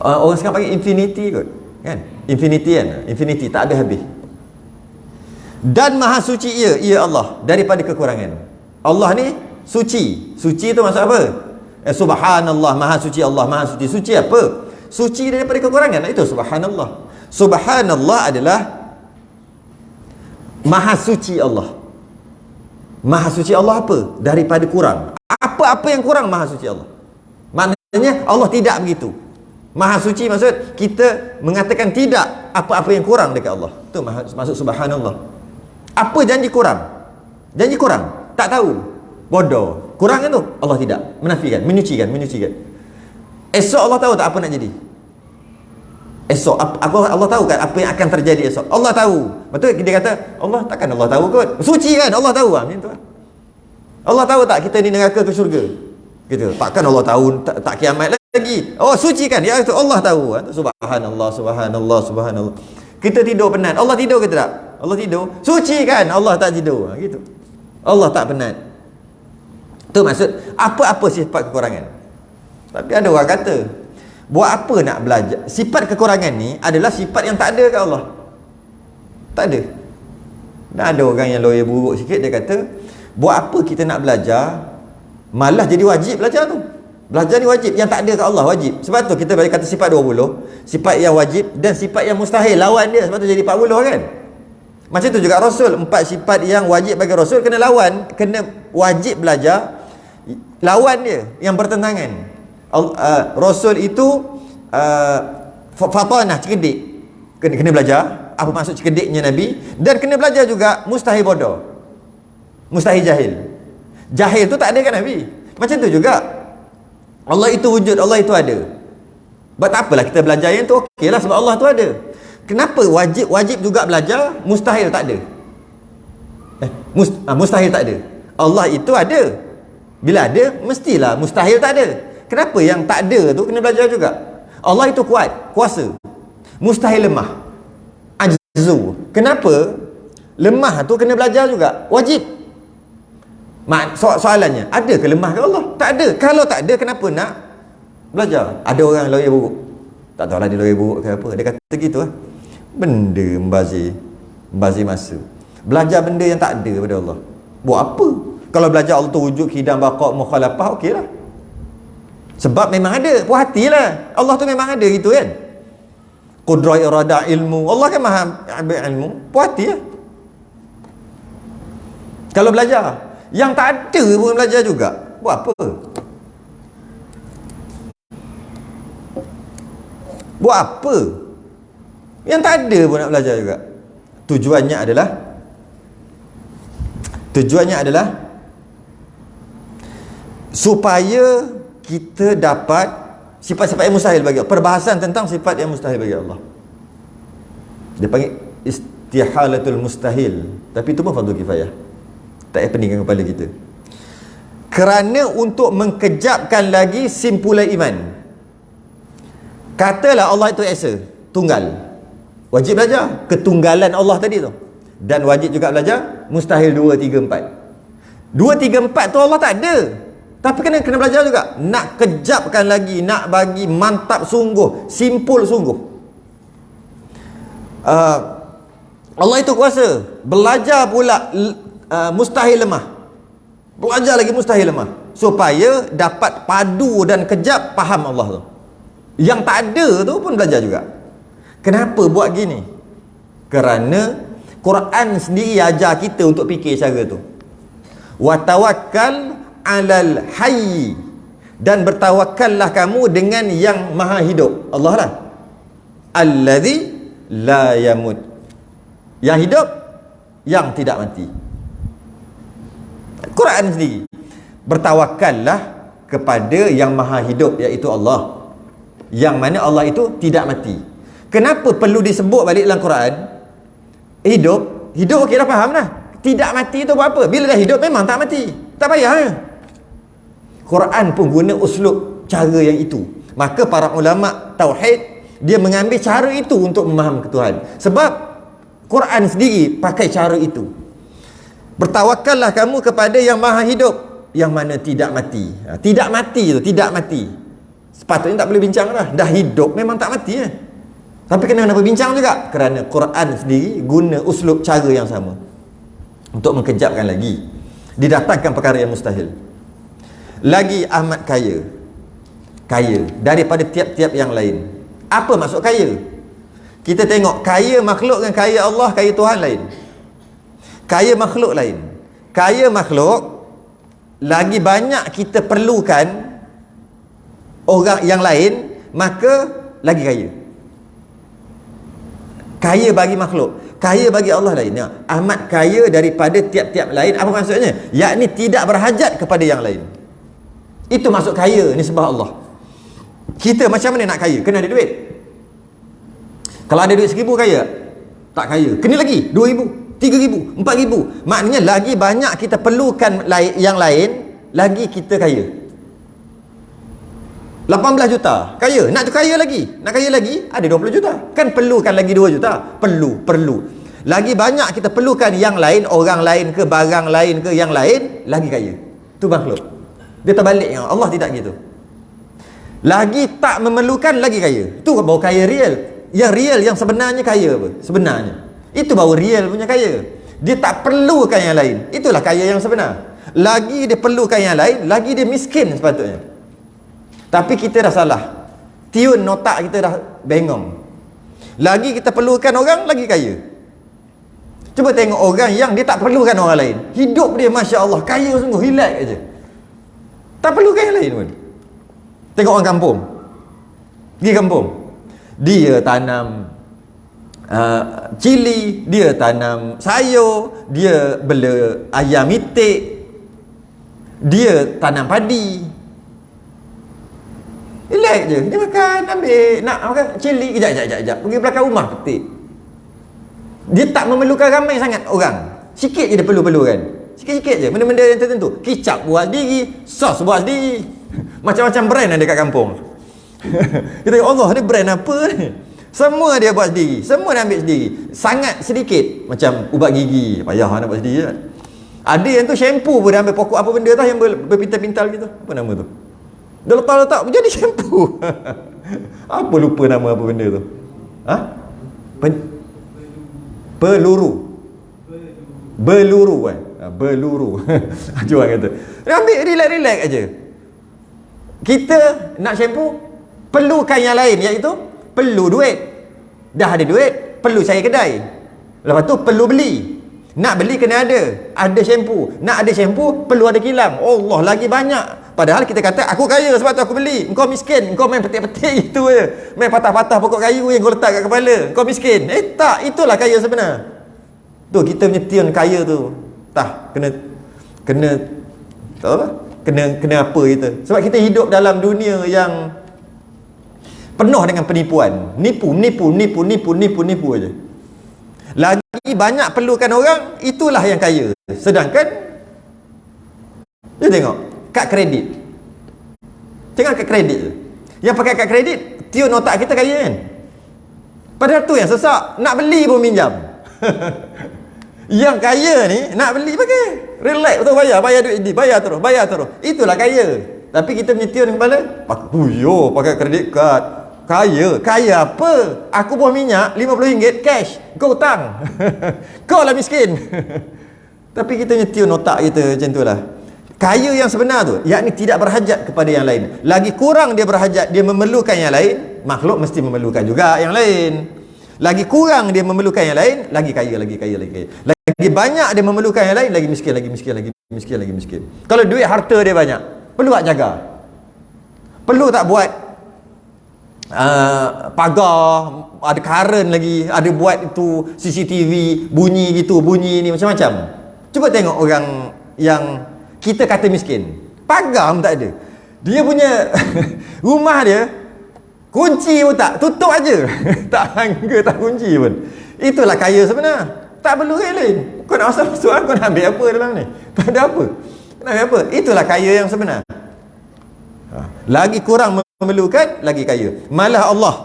Orang sekarang panggil infinity kot, kan? Infinity kan? Infinity tak habis-habis. Dan maha suci ia Allah daripada kekurangan. Allah ni suci. Suci tu maksud apa? Subhanallah, maha suci Allah, maha suci. Suci apa? Suci daripada kekurangan. Itu subhanallah. Subhanallah adalah maha suci Allah. Maha suci Allah apa? Daripada kurang. Apa-apa yang kurang maha suci Allah. Maknanya Allah tidak begitu. Maha suci maksud kita mengatakan tidak apa-apa yang kurang dekat Allah. Itu maksud subhanallah. Apa janji kurang? Janji kurang? Tak tahu. Bodoh. Kurang kan tu? Allah tidak. Menafikan, menyucikan. Esok Allah tahu tak apa nak jadi? Esok Allah tahu kan apa yang akan terjadi esok? Allah tahu. Betul dia kata Allah takkan Allah tahu kot. Suci kan? Allah tahu macam tu. Allah tahu tak kita ni neraka ke syurga? Gitu. Takkan Allah tahu tak kiamat lagi. Oh suci kan? Ya itu Allah tahu. Subhanallah, subhanallah, subhanallah. Kita tidur penat. Allah tidur ke tak? Allah tidur. Suci kan? Allah tak tidur. Gitu. Allah tak penat. Itu maksud apa-apa sifat kekurangan. Tapi ada orang kata, buat apa nak belajar? Sifat kekurangan ni adalah sifat yang tak ada kat Allah. Tak ada. Dan ada orang yang lawyer buruk sikit, dia kata, buat apa kita nak belajar? Malah jadi wajib belajar tu. Belajar ni wajib, yang tak ada kat Allah wajib. Sebab tu kita boleh kata sifat 20, sifat yang wajib dan sifat yang mustahil, lawan dia. Sebab tu jadi 40 kan. Macam tu juga Rasul, 4 sifat yang wajib bagi Rasul kena lawan, kena wajib belajar. Lawan dia yang bertentangan. Rasul itu fatanah, cerdik. Kena belajar apa maksud cerdiknya Nabi, dan kena belajar juga mustahil bodoh, mustahil jahil. Jahil tu tak ada kan Nabi. Macam tu juga Allah itu wujud, Allah itu ada. Buat tak apalah kita belajar yang tu, okeylah sebab Allah tu ada. Kenapa wajib juga belajar, mustahil tak ada? Mustahil tak ada. Allah itu ada. Bila ada, mestilah mustahil tak ada. Kenapa yang tak ada tu kena belajar juga? Allah itu kuat, kuasa. Mustahil lemah. Ajzu. Kenapa? Lemah tu kena belajar juga. Wajib. Soalannya, ada ke lemah ke Allah? Tak ada. Kalau tak ada, kenapa nak belajar? Ada orang lawyer buruk. Tak tahulah dia lawyer buruk ke apa. Dia kata gitu lah. Benda membazir masa. Belajar benda yang tak ada pada Allah. Buat apa? Kalau belajar Allah tu wujud, qidam, baqa', mukhalafah, okey lah. Sebab memang ada. Puas hatilah. Allah tu memang ada gitu kan. Qudrah, iradah, ilmu. Allah kan maha ilmu. Puas hati lah. Kalau belajar. Yang tak ada pun belajar juga. Buat apa? Buat apa? Yang tak ada pun nak belajar juga. Tujuannya adalah supaya kita dapat sifat-sifat yang mustahil bagi Allah. Perbahasan tentang sifat yang mustahil bagi Allah. Dia panggil istihalatul mustahil. Tapi itu pun fardu kifayah. Tak happening dengan kepala kita. Kerana untuk mengkejapkan lagi simpulan iman. Katalah Allah itu esa, tunggal. Wajib belajar ketunggalan Allah tadi tu. Dan wajib juga belajar mustahil 2, 3, 4. 2, 3, 4 tu Allah tak ada. Tapi kena belajar juga. Nak kejapkan lagi, nak bagi mantap sungguh, simpul sungguh. Allah itu kuasa. Belajar pula mustahil lemah. Belajar lagi mustahil lemah. Supaya dapat padu dan kejap faham Allah tu. Yang tak ada tu pun belajar juga. Kenapa buat gini? Kerana Quran sendiri ajar kita untuk fikir cara tu. Wa tawakkal 'alal hayy, dan bertawakkallah kamu dengan yang maha hidup, Allah lah. Allazi la yamut, yang hidup, yang tidak mati. Quran sendiri. Bertawakkallah kepada yang maha hidup, iaitu Allah. Yang mana Allah itu tidak mati. Kenapa perlu disebut balik dalam Quran? Hidup okey dah faham dah. Tidak mati tu buat apa? Bila dah hidup memang tak mati. Tak payah ya? Quran pun guna uslub cara yang itu. Maka para ulama tauhid dia mengambil cara itu untuk memaham Tuhan. Sebab Quran sendiri pakai cara itu. Bertawakkallah kamu kepada yang maha hidup, yang mana tidak mati. Tidak mati tu, tidak mati. Sepatutnya tak boleh bincang dah. Dah hidup memang tak mati ya. Tapi kenapa bincang juga? Kerana Quran sendiri guna uslub cara yang sama untuk mengkejapkan lagi. Didatangkan perkara yang mustahil. Lagi amat kaya. Kaya daripada tiap-tiap yang lain. Apa maksud kaya? Kita tengok kaya makhluk dengan kaya Allah, kaya Tuhan lain. Kaya makhluk lain. Kaya makhluk lagi banyak kita perlukan orang yang lain, maka lagi kaya. Kaya bagi makhluk, kaya bagi Allah lain. Ya, amat kaya daripada tiap-tiap lain. Apa maksudnya? Yakni tidak berhajat kepada yang lain. Itu maksud kaya nisbah Allah. Kita macam mana nak kaya? Kena ada duit. Kalau ada duit 1,000 kaya? Tak kaya. Kena lagi 2,000, 3,000, 4,000. Maknanya lagi banyak kita perlukan yang lain, lagi kita kaya. 18 juta kaya, nak kaya lagi, nak kaya lagi ada 20 juta, kan perlukan lagi 2 juta. Perlu lagi banyak kita perlukan yang lain, orang lain ke, barang lain ke, yang lain, lagi kaya. Tu makhluk. Dia terbaliknya. Allah tidak gitu. Lagi tak memerlukan, lagi kaya. Tu baru kaya real. Yang real, yang sebenarnya kaya apa? Sebenarnya itu baru real punya kaya. Dia tak perlukan yang lain. Itulah kaya yang sebenar. Lagi dia perlukan yang lain, lagi dia miskin sepatutnya. Tapi kita dah salah. Tiun otak kita dah bengong. Lagi kita perlukan orang, lagi kaya. Cuba tengok orang yang dia tak perlukan orang lain. Hidup dia Masya Allah, kaya sungguh, relax aja. Tak perlukan yang lain pun. Tengok orang kampung. Pergi kampung. Dia tanam cili, dia tanam sayur, dia bela ayam itik, dia tanam padi. Relax je. Dia makan, ambil. Nak makan cili, kejap. Pergi belakang rumah, petik. Dia tak memerlukan ramai sangat orang. Sikit je dia perlukan. Sikit-sikit je benda-benda yang tertentu. Kicap buat sendiri, sos buat sendiri. Macam-macam brand ada kat kampung. Kita tengok Allah ni brand apa ni? Semua dia buat sendiri, semua dia ambil sendiri. Sangat sedikit macam ubat gigi, payah nak buat sendiri kan. Ada yang tu shampoo pun dia ambil pokok apa benda tah yang berpintal-pintal gitu. Apa nama tu? Dia letak-letak jadi shampoo. Apa lupa nama apa benda tu? Ha? Peluru. Beluru kan? Beluru. Ada orang kata. Dia ambil relax-relax aja. Kita nak shampoo, perlukan yang lain iaitu perlu duit. Dah ada duit, perlu cari kedai. Lepas tu perlu beli. Nak beli kena ada shampoo. Nak ada shampoo perlu ada kilang. Allah lagi banyak. Padahal kita kata aku kaya sebab tu aku beli. Engkau miskin, engkau main petik-petik itu je. Main patah-patah pokok kayu yang kau letak kat kepala. Engkau miskin. Tak, itulah kaya sebenar. Tu kita punya tune kaya tu. Tak, kena tahu lah. Kena apa kita. Sebab kita hidup dalam dunia yang penuh dengan penipuan. Nipu aje. Lagi banyak perlukan orang, itulah yang kaya. Sedangkan dia tengok kad kredit. Tengok kad kredit tu. Yang pakai kad kredit, tune otak kita kaya kan. Padahal tu yang sesak, nak beli pun minjam. Yang kaya ni nak beli pakai. Relax betul, bayar duit ini, bayar terus. Itulah kaya. Tapi kita punya tune kepala, pakai kredit card. Kaya apa? Aku buah minyak RM50 cash, kau hutang. Kau lah miskin. Tapi kita nyetiun otak kita macam tu lah. Kaya yang sebenar tu, yakni tidak berhajat kepada yang lain. Lagi kurang dia berhajat, dia memerlukan yang lain. Makhluk mesti memerlukan juga yang lain. Lagi kurang dia memerlukan yang lain, lagi kaya. Lagi banyak dia memerlukan yang lain, lagi miskin. Kalau duit harta dia banyak, perlu tak jaga? Perlu tak buat pagar, ada current lagi, ada buat itu CCTV, bunyi gitu, bunyi ni macam-macam. Cuba tengok orang yang kita kata miskin, pagar pun tak ada. Dia punya rumah dia kunci pun tak, tutup aja. Tak hangga, tak kunci pun. Itulah kaya sebenar. Tak perlu yang lain. Kau nak masuk, kau nak ambil apa dalam ni? Tak ada apa. Nak ambil apa? Itulah kaya yang sebenar. Lagi kurang memerlukan, lagi kaya. Malah Allah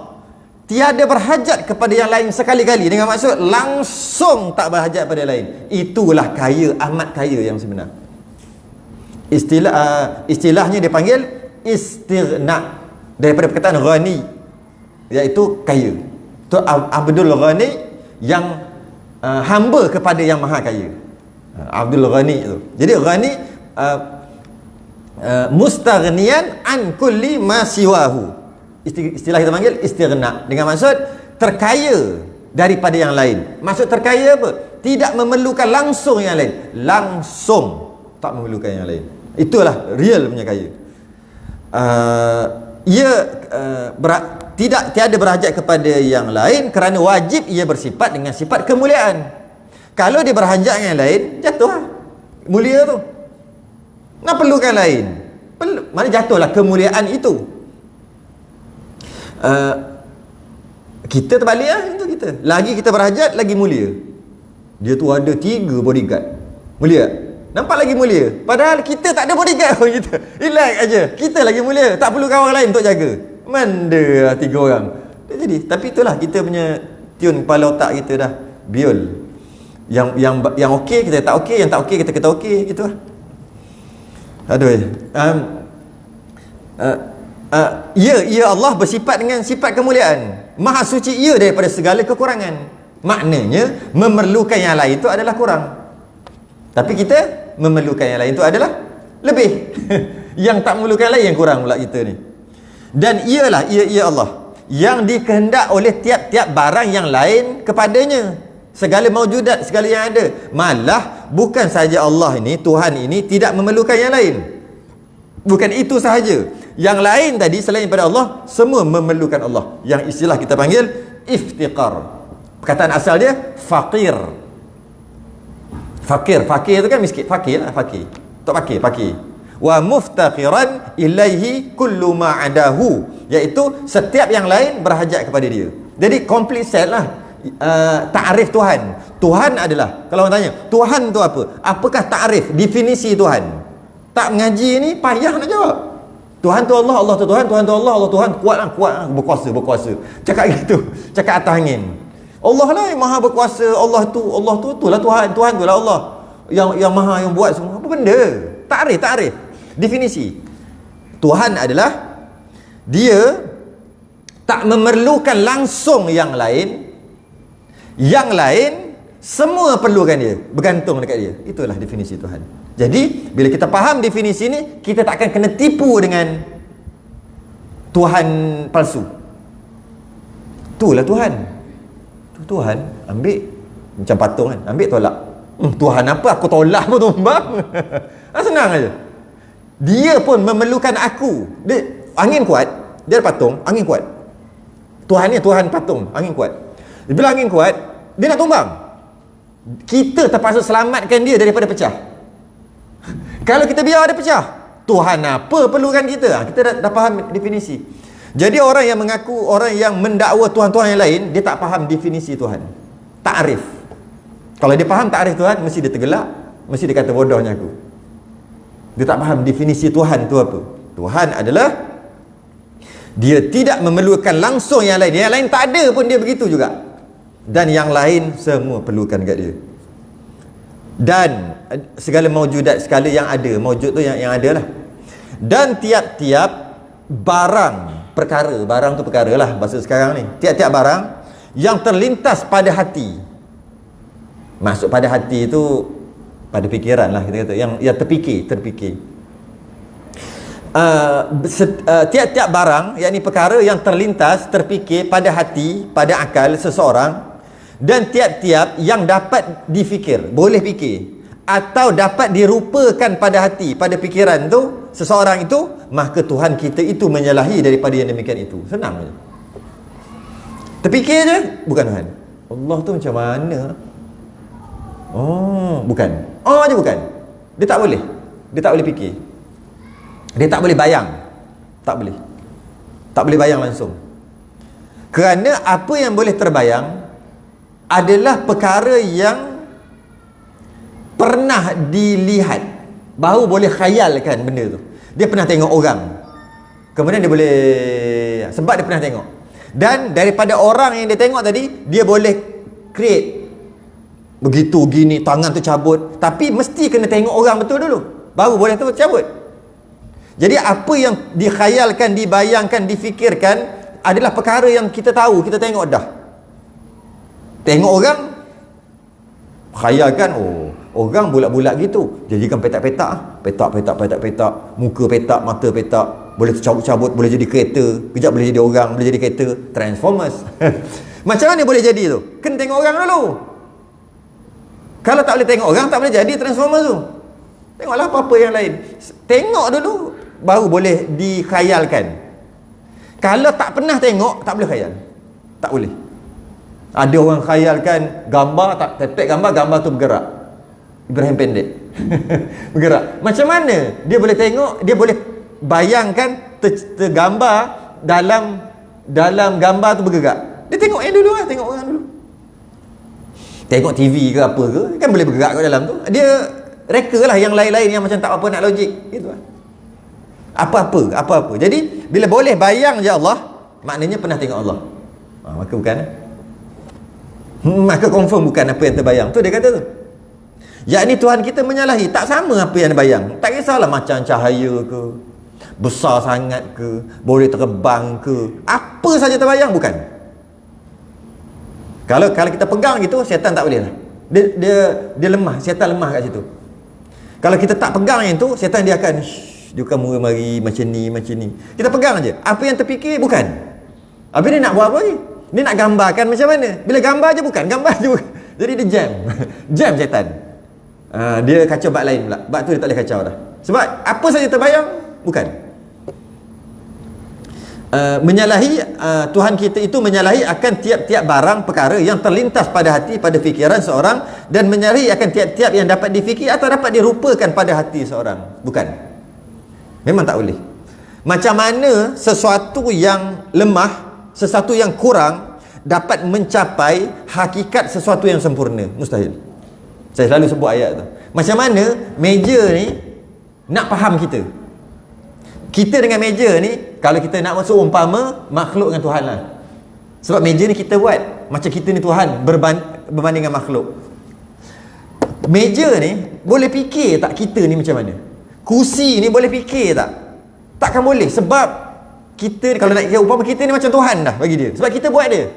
tiada berhajat kepada yang lain sekali-kali, dengan maksud langsung tak berhajat pada yang lain. Itulah kaya, amat kaya yang sebenar. Istilahnya dia panggil istighna, daripada perkataan ghani, iaitu kaya. Tu Abdul Ghani, yang hamba kepada yang maha kaya. Abdul Ghani tu. Jadi ghani mustaghniyan an kulli ma siwahu. Istilah kita panggil istighna, dengan maksud terkaya daripada yang lain. Maksud terkaya apa? Tidak memerlukan langsung yang lain. Langsung tak memerlukan yang lain. Itulah real punya kaya. Tiada berhajat kepada yang lain kerana wajib ia bersifat dengan sifat kemuliaan. Kalau dia berhajat dengan yang lain, jatuhlah mulia tu. Nak perlukan lain, mana jatuhlah kemuliaan itu. Kita terbalik lah itu kita. Lagi kita berhajat, lagi mulia. Dia tu ada 3 bodyguard. Mulia? Nampak lagi mulia. Padahal kita tak ada bodyguard pun kita. Relax aja. Kita lagi mulia. Tak perlu kawan lain untuk jaga. Mana lah 3 orang. Jadi, tapi itulah kita punya tune kepala otak kita dah. Biol. Yang okey kita tak okey, yang tak okey kita kata okey, gitu lah. Aduh. Ya Allah bersifat dengan sifat kemuliaan. Maha suci ia daripada segala kekurangan. Maknanya memerlukan yang lain itu adalah kurang. Tapi kita memerlukan yang lain itu adalah lebih. Yang tak memerlukan yang lain yang kurang pula kita ni. Dan ia Allah yang dikehendak oleh tiap-tiap barang yang lain kepadanya. Segala maujudat, segala yang ada. Malah bukan saja Allah ini, Tuhan ini tidak memerlukan yang lain. Bukan itu sahaja. Yang lain tadi selain daripada Allah, semua memerlukan Allah. Yang istilah kita panggil iftiqar. Perkataan asal dia faqir. Fakir itu kan miskin. Fakir lah, fakir. Tak fakir. Wa muftaqiran ilaihi kullu ma adahu, iaitu setiap yang lain berhajat kepada dia. Jadi complete set lah. ta'rif Tuhan. Tuhan adalah, kalau orang tanya, Tuhan tu apa? Apakah ta'rif, definisi Tuhan? Tak mengaji ni payah nak jawab. Tuhan tu Allah, Allah tu Tuhan, Tuhan tu Allah, Allah Tuhan, kuat lah, berkuasa. Cakap gitu, cakap atas angin. Allah lah yang maha berkuasa, Allah tu itulah Tuhan, Tuhan tu lah Allah. Yang maha, yang buat semua. Apa benda? Ta'rif, definisi. Tuhan adalah dia tak memerlukan langsung yang lain. Yang lain semua perlukan dia, bergantung dekat dia. Itulah definisi Tuhan. Jadi bila kita faham definisi ni, kita tak akan kena tipu dengan Tuhan palsu. Itulah Tuhan. Tu Tuhan, ambil macam patung kan, ambil tolak. Tuhan apa, aku tolak pun tumbang. Senang aja. Dia pun memerlukan aku. Dia, angin kuat, dia ada patung, angin kuat. Tuhan ni Tuhan patung, angin kuat. Bila angin kuat, dia nak tumbang. Kita terpaksa selamatkan dia daripada pecah. Kalau kita biar dia pecah, Tuhan apa perlukan kita? Kita dah faham definisi. Jadi orang yang mengaku, orang yang mendakwa Tuhan-Tuhan yang lain, dia tak faham definisi Tuhan. Ta'rif. Kalau dia faham ta'rif Tuhan, mesti dia tergelak, mesti dia kata bodohnya aku. Dia tak faham definisi Tuhan tu apa. Tuhan adalah dia tidak memerlukan langsung yang lain. Yang lain tak ada pun dia begitu juga. Dan yang lain semua perlukan kat dia. Dan segala maujudat, segala yang ada, maujud tu yang ada lah. Dan tiap-tiap barang, barang tu perkara lah bahasa sekarang ni. Tiap-tiap barang yang terlintas pada hati. Masuk pada hati tu pada fikiran lah kita kata, yang terfikir. Tiap-tiap barang, yakni perkara yang terlintas, terfikir pada hati, pada akal seseorang, dan tiap-tiap yang dapat difikir, boleh fikir, atau dapat dirupakan pada hati, pada fikiran tu seseorang itu, maka Tuhan kita itu menyalahi daripada yang demikian itu. Senang je. Terfikir je, bukan Tuhan. Allah tu macam mana? Oh, bukan. Oh je bukan. Dia tak boleh. Dia tak boleh fikir. Dia tak boleh bayang. Tak boleh. Tak boleh bayang langsung. Kerana apa yang boleh terbayang adalah perkara yang pernah dilihat. Baru boleh khayalkan benda tu. Dia pernah tengok orang, kemudian dia boleh, sebab dia pernah tengok. Dan daripada orang yang dia tengok tadi, dia boleh create. Begitu gini, tangan tu cabut. Tapi mesti kena tengok orang betul dulu, baru boleh tu cabut. Jadi apa yang dikhayalkan, dibayangkan, difikirkan adalah perkara yang kita tahu, kita tengok dah. Tengok orang, khayalkan, oh, orang bulat-bulat gitu, jadikan petak-petak, petak, muka petak, mata petak, boleh cabut-cabut, boleh jadi kereta, kejap boleh jadi orang, boleh jadi kereta, Transformers. Macam mana boleh jadi tu? Kena tengok orang dulu. Kalau tak boleh tengok orang, tak boleh jadi Transformers tu. Tengoklah apa-apa yang lain. Tengok dulu, baru boleh dikhayalkan. Kalau tak pernah tengok, tak boleh khayal. Tak boleh. Ada orang khayalkan gambar, tak tepek gambar tu bergerak. Ibrahim pendek. Bergerak. Macam mana dia boleh tengok, dia boleh bayangkan tergambar dalam gambar tu bergerak. Dia tengok dulu lah, tengok orang dulu. Tengok TV ke apa ke, kan boleh bergerak kat dalam tu. Dia reka lah yang lain-lain yang macam tak apa nak logik. Gitu lah. Apa-apa. Jadi bila boleh bayang je Allah, maknanya pernah tengok Allah. Maka bukan. Maka confirm bukan apa yang terbayang. Tu dia kata tu. Yakni Tuhan kita menyalahi. Tak sama apa yang bayang. Tak kisahlah macam cahaya ke, besar sangat ke, boleh terbang ke, apa saja terbayang, bukan. Kalau kita pegang gitu, syaitan tak boleh lah. Dia lemah, syaitan lemah kat situ. Kalau kita tak pegang yang tu, syaitan dia akan dia akan mari macam ni. Kita pegang aje. Apa yang terfikir bukan. Habis dia nak buat apa ni? Dia nak gambarkan macam mana? Bila gambar je bukan. Jadi dia jam syaitan. Dia kacau bab lain pula. Bab tu dia tak boleh kacau dah. Sebab apa saja terbayang bukan. Menyalahi Tuhan kita itu menyalahi akan tiap-tiap barang perkara yang terlintas pada hati, pada fikiran seorang, dan menyalahi akan tiap-tiap yang dapat difikir atau dapat dirupakan pada hati seorang. Bukan. Memang tak boleh. Macam mana sesuatu yang lemah, sesuatu yang kurang dapat mencapai hakikat sesuatu yang sempurna. Mustahil. Saya selalu sebut ayat tu. Macam mana meja ni nak faham kita? Kita dengan meja ni, kalau kita nak masuk umpama makhluk dengan Tuhan lah. Sebab meja ni kita buat macam kita ni Tuhan berbanding dengan makhluk. Meja ni boleh fikir tak kita ni macam mana? Kursi ni boleh fikir tak? Takkan boleh. Sebab kita ni, kalau nak kira umpama kita ni macam Tuhan dah bagi dia. Sebab kita buat dia.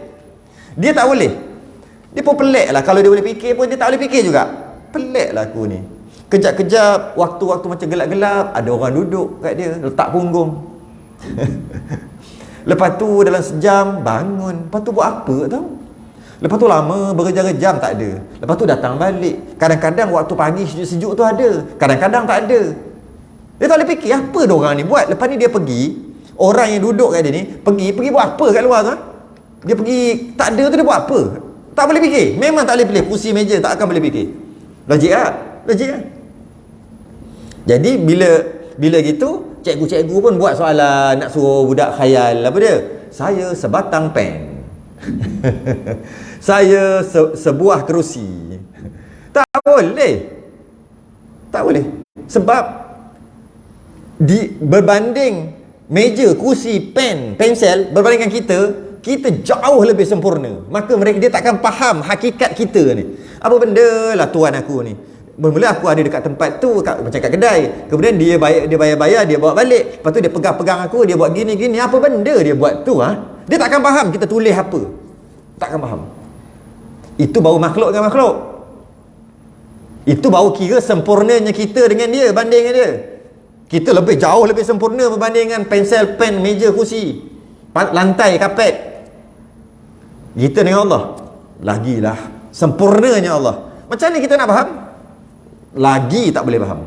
Dia tak boleh. Dia pun pelik lah. Kalau dia boleh fikir pun dia tak boleh fikir juga. Pelik lah aku ni. Kejap-kejap, waktu-waktu macam gelap-gelap, ada orang duduk kat dia, letak punggung. Lepas tu dalam sejam bangun. Lepas tu buat apa tau? Lepas tu lama berjam-jam tak ada. Lepas tu datang balik. Kadang-kadang waktu pagi sejuk-sejuk tu ada, kadang-kadang tak ada. Dia tak boleh fikir apa diorang ni buat. Lepas ni dia pergi, orang yang duduk kat dia ni pergi buat apa kat luar tu? Dia pergi tak ada tu, dia buat apa? Tak boleh fikir. Memang tak boleh pilih kursi meja, tak akan boleh fikir. Logik tak? Logik tak? Jadi bila gitu, cikgu-cikgu pun buat soalan, nak suruh budak khayal apa dia? Saya sebatang pen. Saya sebuah kerusi. Tak boleh. Tak boleh. Sebab berbanding meja, kursi, pen, pensel berbandingkan kita jauh lebih sempurna. Maka dia takkan faham hakikat kita ni. Apa benda lah Tuhan aku ni? Bermula aku ada dekat tempat tu, macam kat kedai. Kemudian dia bayar, dia bawa balik. Lepas tu dia pegang aku, dia buat gini. Apa benda dia buat tu? Dia takkan faham kita tulis apa. Takkan faham. Itu baru makhluk dengan makhluk. Itu baru kira sempurnanya kita dengan dia, banding dengan dia. Kita jauh lebih sempurna berbanding dengan pensel, pen, meja, kursi, lantai, kapet. Kita dengan Allah lagilah sempurnanya Allah. Macam ni kita nak faham? Lagi tak boleh faham.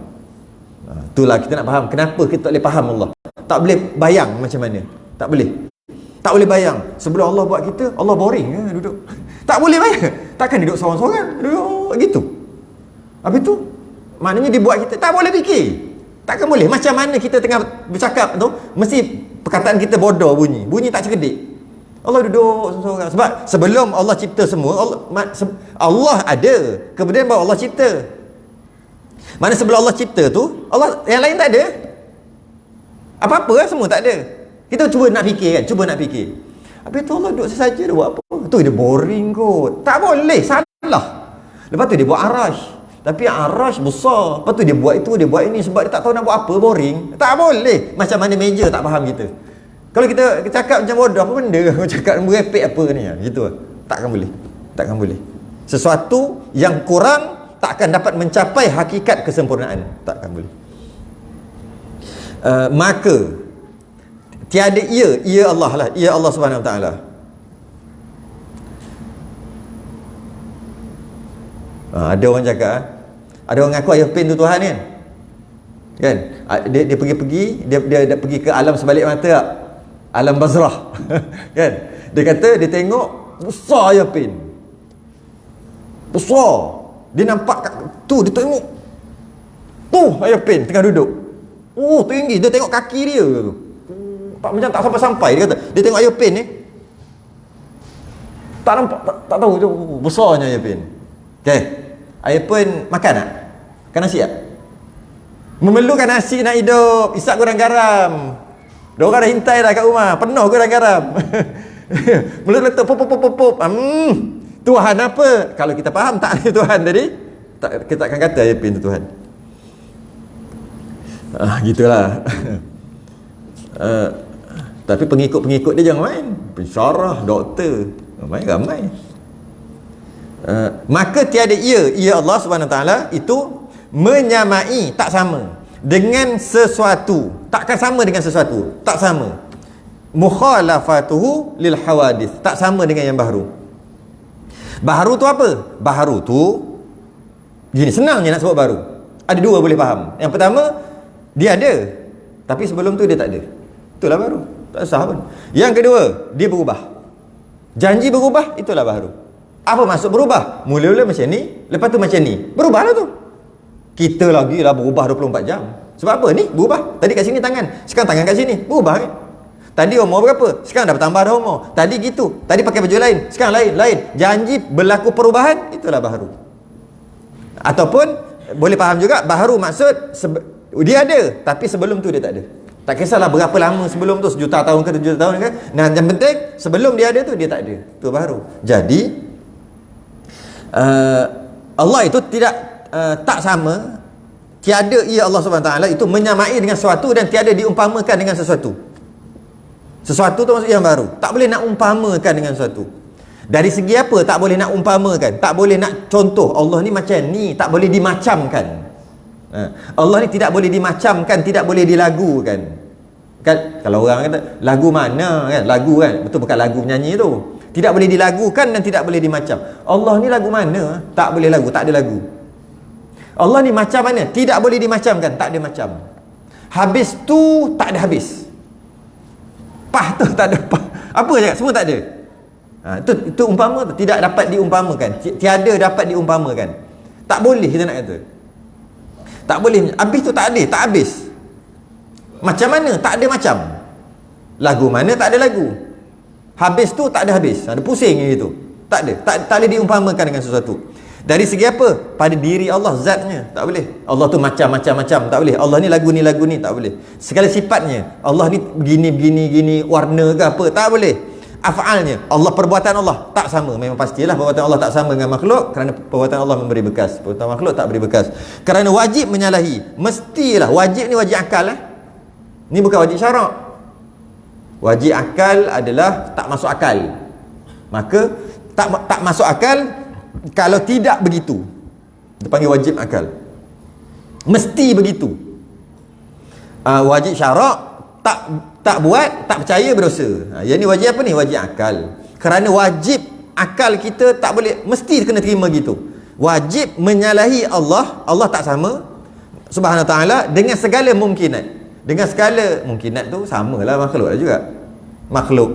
Itulah kita nak faham kenapa kita tak boleh faham Allah. Tak boleh bayang macam mana. Tak boleh. Tak boleh bayang. Sebelum Allah buat kita, Allah boring duduk. Tak boleh bayang. Takkan duduk seorang-seorang, duduk gitu. Habis tu maknanya dia buat kita tak boleh fikir. Takkan boleh. Macam mana kita tengah bercakap tu, mesti perkataan kita bodoh bunyi tak cerdik. Allah duduk seorang-seorang. Sebab sebelum Allah cipta semua, Allah ada, kemudian baru Allah cipta. Mana sebelum Allah cipta tu, Allah yang lain tak ada. Apa-apa lah semua tak ada. Kita cuba nak fikir kan, habis tu Allah duduk sesaja, dia buat apa? Tu dia boring kot. Tak boleh, salah. Lepas tu dia buat arash. Tapi arash besar. Lepas tu dia buat itu, dia buat ini sebab dia tak tahu nak buat apa, boring. Tak boleh. Macam mana meja tak faham kita. Kalau kita cakap macam bodoh, apa benda kau cakap merepek apa ni? Gitu. Takkan boleh. Sesuatu yang kurang tak akan dapat mencapai hakikat kesempurnaan. Takkan boleh. Maka tiada ia Allah lah, ia Allah Subhanahu Wa Taala. Ada orang cakap, ada orang ngaku ayah pin tu Tuhan kan? Dia pergi dia pergi ke alam sebalik mata tak? Alam Bazrah. Kan? Dia kata dia tengok besar ayah pin. Besar. Dia nampak tu, dia tengok tu ayah pin tengah duduk. Oh, tinggi. Dia tengok kaki dia tu. Macam tak sampai-sampai. Dia kata, dia tengok ayah pin ni, tak nampak, tak tahu tu besarnya ayah pin. Okay, ayah pin makan tak? Makan nasi tak? Memerlukan nasi nak hidup. Isap goreng garam. Diorang dah hintai dah kat rumah, penuh goreng garam. Meletup pop. Tuhan apa? Kalau kita faham tak ada Tuhan tadi, kita akan kata ayah pin tu Tuhan. Gitulah. Tapi pengikut-pengikut dia jangan main. Pensyarah, doktor, main ramai. Maka tiada ia Allah Subhanahu Wa Taala itu menyamai, tak sama dengan sesuatu. Takkan sama dengan sesuatu. Tak sama. Mukhalafatuhu lil hawadith. Tak sama dengan yang baharu. Baharu tu apa? Baharu tu gini, senang je nak sebut baru. Ada dua boleh faham. Yang pertama, dia ada, tapi sebelum tu dia tak ada. Itulah baru. Tak sah pun. Yang kedua, dia berubah. Janji berubah, itulah baru. Apa maksud berubah? Mula-mula macam ni, lepas tu macam ni. Berubahlah tu. Kita lagi lah berubah 24 jam. Sebab apa ni? Berubah. Tadi kat sini tangan, sekarang tangan kat sini. Berubah kan? Tadi umur berapa? Sekarang dah bertambah dah umur. Tadi gitu. Tadi pakai baju lain. Sekarang lain. Janji berlaku perubahan, itulah baharu. Ataupun boleh faham juga baharu maksud dia ada, tapi sebelum tu dia tak ada. Tak kisahlah berapa lama sebelum tu, sejuta tahun ke 7 tahun ke. Nah, yang penting sebelum dia ada tu dia tak ada. Tu baharu. Jadi Allah itu tidak tak sama. Tiada ia Allah Subhanahu Wa Taala itu menyamai dengan sesuatu dan tiada diumpamakan dengan sesuatu. Sesuatu tu maksud yang baru. Tak boleh nak umpamakan dengan sesuatu. Dari segi apa tak boleh nak umpamakan? Tak boleh nak contoh. Allah ni macam ni, tak boleh dimacamkan. Allah ni tidak boleh dimacamkan, tidak boleh dilagukan. Kan kalau orang kata lagu mana kan? Lagu kan. Betul, bukan lagu penyanyi tu. Tidak boleh dilagukan dan tidak boleh dimacam. Allah ni lagu mana? Tak boleh lagu, tak ada lagu. Allah ni macam mana? Tidak boleh dimacamkan, tak ada macam. Habis tu tak ada habis. Pah tu tak ada pah. Apa je semua tak ada. Itu umpama tu tidak dapat diumpamakan. Tiada dapat diumpamakan. Tak boleh kita nak kata. Tak boleh. Habis tu tak ada, tak habis. Macam mana? Tak ada macam. Lagu mana? Tak ada lagu. Habis tu tak ada habis. Ada pusing gitu. Tak ada. Tak boleh diumpamakan dengan sesuatu. Dari segi apa? Pada diri Allah, zatnya. Tak boleh. Allah tu macam-macam. Tak boleh. Allah ni lagu ni. Tak boleh. Segala sifatnya. Allah ni begini, warna ke apa. Tak boleh. Af'alnya. Allah, perbuatan Allah tak sama. Memang pastilah perbuatan Allah tak sama dengan makhluk. Kerana perbuatan Allah memberi bekas. Perbuatan makhluk tak beri bekas. Kerana wajib menyalahi. Mestilah. Wajib ni wajib akal lah. Ni bukan wajib syarak. Wajib akal adalah tak masuk akal. Maka tak masuk akal kalau tidak begitu. Dia panggil wajib akal. Mesti begitu. Wajib syarak tak buat, tak percaya, berdosa. Yang ni wajib apa ni? Wajib akal. Kerana wajib akal kita tak boleh, mesti kena terima gitu. Wajib menyalahi Allah. Allah tak sama Subhanahu Wa Taala dengan segala mungkinat. Dengan segala mungkinat tu samalah makhluk lah juga. Makhluk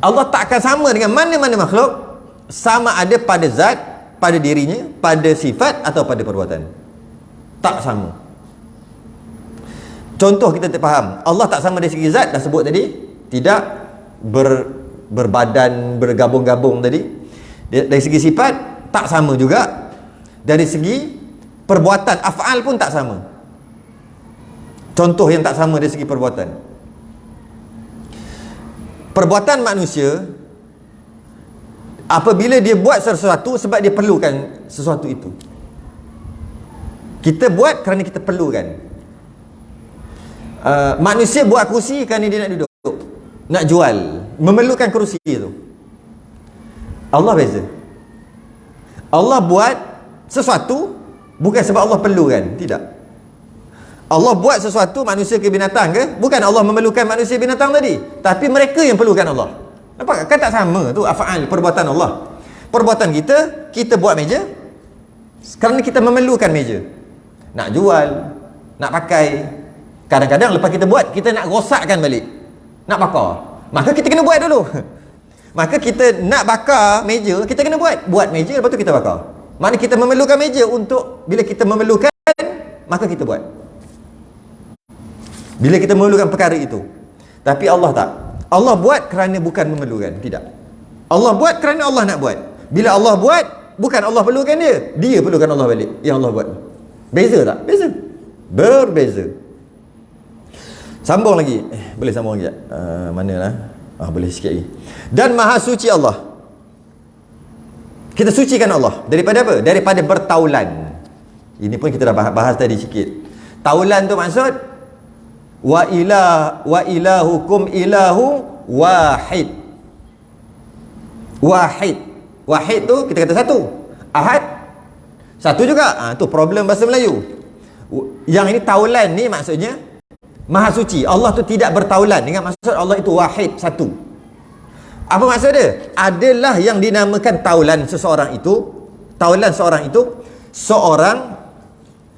Allah tak akan sama dengan mana-mana makhluk. Sama ada pada zat, pada dirinya, pada sifat atau pada perbuatan. Tak sama. Contoh kita faham. Allah tak sama dari segi zat, dah sebut tadi. Tidak berbadan, bergabung-gabung tadi. Dari segi sifat tak sama juga. Dari segi perbuatan, af'al pun tak sama. Contoh yang tak sama dari segi perbuatan. Perbuatan manusia, apabila dia buat sesuatu sebab dia perlukan sesuatu itu. Kita buat kerana kita perlukan. Manusia buat kerusi kerana dia nak duduk, nak jual, memerlukan kerusi itu. Allah beza. Allah buat sesuatu bukan sebab Allah perlukan. Tidak. Allah buat sesuatu, manusia ke binatang ke, bukan Allah memerlukan manusia binatang tadi, tapi mereka yang perlukan Allah. Nampak kan tak sama tu af'al, perbuatan Allah. Perbuatan kita buat meja kerana kita memerlukan meja. Nak jual, nak pakai. Kadang-kadang lepas kita buat, kita nak rosakkan balik, nak bakar. Maka kita kena buat dulu. Maka kita nak bakar meja, kita kena buat meja, lepas tu kita bakar. Maknanya kita memerlukan meja untuk, bila kita memerlukan, maka kita buat. Bila kita memerlukan perkara itu. Tapi Allah tak. Allah buat kerana bukan memerlukan. Tidak. Allah buat kerana Allah nak buat. Bila Allah buat, bukan Allah perlukan dia. Dia perlukan Allah balik. Yang Allah buat. Beza tak? Beza. Berbeza. Sambung lagi. Boleh sambung lagi tak? Mana lah? Boleh sikit lagi. Dan maha suci Allah. Kita sucikan Allah. Daripada apa? Daripada bertaulan. Ini pun kita dah bahas tadi sikit. Taulan tu maksud wa ilahukum ilahu wahid. Wahid tu kita kata satu. Ahad satu juga. Tu problem bahasa Melayu. Yang ini taulan ni maksudnya maha suci. Allah tu tidak bertaulan. Dengan maksud Allah itu wahid, satu. Apa maksud dia? Adalah yang dinamakan taulan seseorang itu. Taulan seorang itu seorang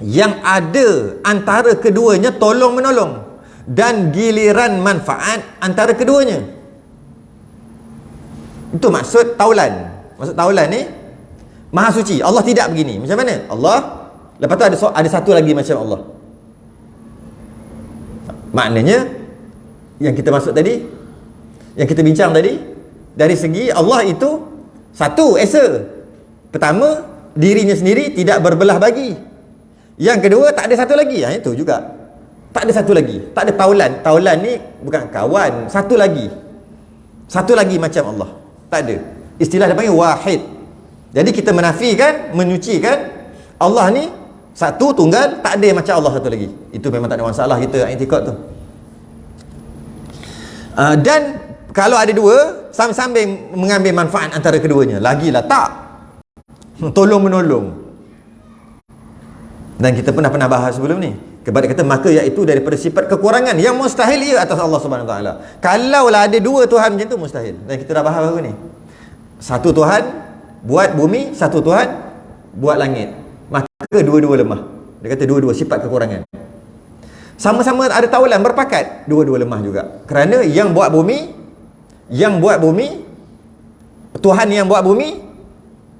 yang ada antara keduanya tolong menolong dan giliran manfaat antara keduanya. Itu maksud taulan. Maksud taulan ni maha suci. Allah tidak begini. Macam mana? Allah, lepas tu ada satu lagi macam Allah. Maknanya yang kita masuk tadi, yang kita bincang tadi, dari segi Allah itu satu, esa. Pertama, dirinya sendiri tidak berbelah bagi. Yang kedua, tak ada satu lagi. Itu juga. Tak ada satu lagi. Tak ada taulan. Taulan ni bukan kawan. Satu lagi. Satu lagi macam Allah. Tak ada. Istilah dia panggil wahid. Jadi kita menafikan, menyucikan Allah ni satu, tunggal, tak ada macam Allah satu lagi. Itu memang tak ada masalah kita i'tikad tu. Dan kalau ada dua, sambil mengambil manfaat antara keduanya. Lagilah tak. Tolong menolong. Dan kita pernah bahas sebelum ni. Kepada kata maka iaitu daripada sifat kekurangan yang mustahil ia atas Allah Subhanahu Wa Taala. Kalaulah ada dua Tuhan macam tu mustahil. Dan kita dah bahas apa ni? Satu Tuhan buat bumi, satu Tuhan buat langit. Maka dua-dua lemah. Dia kata dua-dua sifat kekurangan. Sama-sama ada taulan, berpakat, dua-dua lemah juga. Kerana yang buat bumi, Tuhan yang buat bumi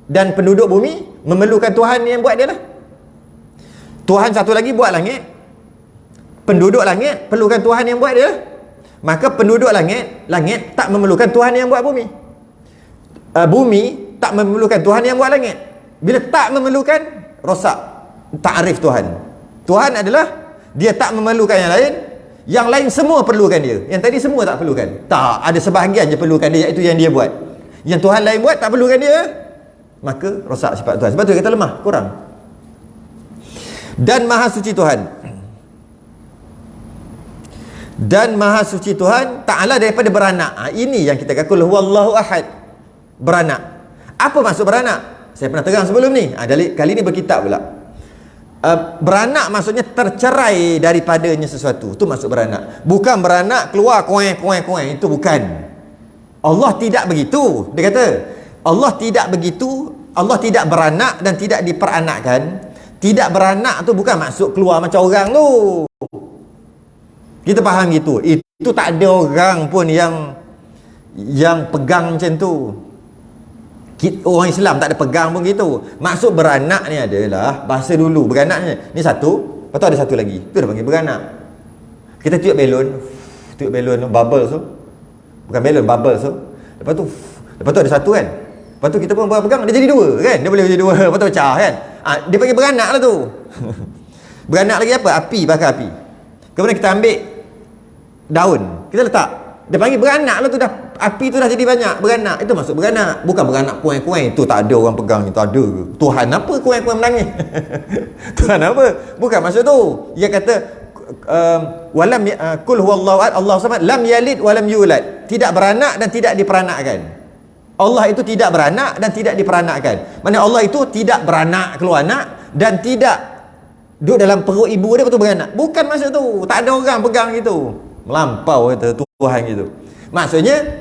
dan penduduk bumi memerlukan Tuhan yang buat dia lah. Tuhan satu lagi buat langit, penduduk langit perlukan Tuhan yang buat dia lah. Maka penduduk langit tak memerlukan Tuhan yang buat bumi. Bumi tak memerlukan Tuhan yang buat langit. Bila tak memerlukan, rosak ta'rif Tuhan. Tuhan adalah dia tak memerlukan yang lain, yang lain semua perlukan dia. Yang tadi semua tak perlukan. Tak, ada sebahagian je perlukan dia, iaitu yang dia buat. Yang Tuhan lain buat tak perlukan dia, maka rosak sifat Tuhan. Sebab tu dia kata lemah, kurang. Dan maha suci Tuhan. Dan maha suci Tuhan Ta'ala daripada beranak. Ini yang kita kata qul huwallahu ahad. Beranak. Apa maksud beranak? Saya pernah terang sebelum ni. Kali ni berkitab pula. Beranak maksudnya tercerai daripadanya sesuatu. Itu maksud beranak. Bukan beranak keluar kueng. Itu bukan. Allah tidak begitu. Dia kata Allah tidak begitu. Allah tidak beranak dan tidak diperanakkan. Tidak beranak tu bukan maksud keluar macam orang tu. Kita faham gitu. Itu tak ada orang pun yang pegang macam tu. Orang Islam tak ada pegang pun gitu. Maksud beranak ni adalah bahasa dulu. Beranak ni satu, lepas tu ada satu lagi. Itu dah panggil beranak. Kita tiup belon tu, bubble tu. Bukan belon, bubble tu. Lepas tu ada satu kan. Lepas tu kita pun pegang, dia jadi dua kan. Dia boleh jadi dua, lepas tu pecah kan. Dia panggil beranak lah tu. Beranak lagi apa? Api, bakar api. Kemudian kita ambil daun, kita letak. Dia panggil beranak lah tu dah. Api tu dah jadi banyak, beranak. Itu maksud beranak. Bukan beranak kueng-kueng. Itu tak ada orang pegang, itu ada. Tuhan apa kueng-kueng menangis? Tuhan apa? Bukan maksud tu. Dia kata walam qul huwallahu ahad, Allah samad, lam yalid walam yulad. Tidak beranak dan tidak diperanakkan. Allah itu tidak beranak dan tidak diperanakkan. Maksudnya Allah itu tidak beranak keluar anak dan tidak duduk dalam perut ibu dia betul beranak. Bukan maksud tu. Tak ada orang pegang gitu. Melampau kata Tuhan gitu. Maksudnya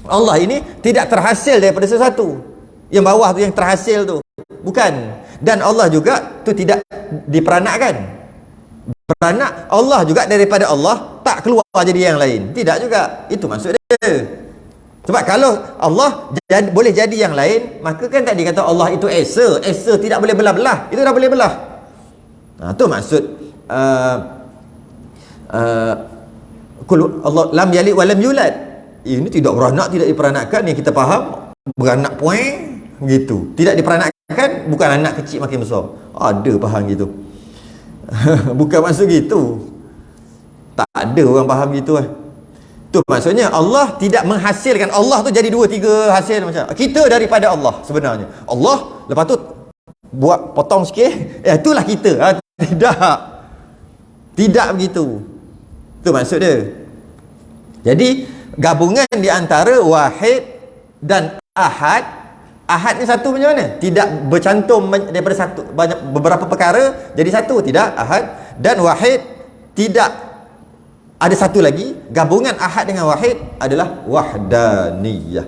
Allah ini tidak terhasil daripada sesuatu. Yang bawah tu yang terhasil tu. Bukan. Dan Allah juga tu tidak diperanakkan. Beranak Allah juga daripada Allah tak keluar jadi yang lain. Tidak juga. Itu maksud dia. Sebab kalau Allah boleh jadi yang lain, maka kan tadi kata Allah itu esa. Esa tidak boleh belah-belah. Itu dah boleh belah. Itu maksud Allah lam yalid wa lam yulad. Ini tidak beranak, tidak diperanakkan. Yang kita faham beranak puing begitu. Tidak diperanakkan bukan anak kecil makin besar. Ada faham gitu. Bukan maksud gitu. Tak ada orang faham gitu Tu maksudnya Allah tidak menghasilkan. Allah tu jadi 2-3 hasil macam. Kita daripada Allah sebenarnya. Allah lepas tu buat potong sikit, itulah kita. Tidak begitu. Tu maksud dia. Jadi gabungan di antara wahid dan ahad. Ahad ni satu macam mana? Tidak bercantum daripada satu banyak beberapa perkara jadi satu, tidak ahad. Dan wahid tidak ada satu lagi. Gabungan ahad dengan wahid adalah wahdaniyah.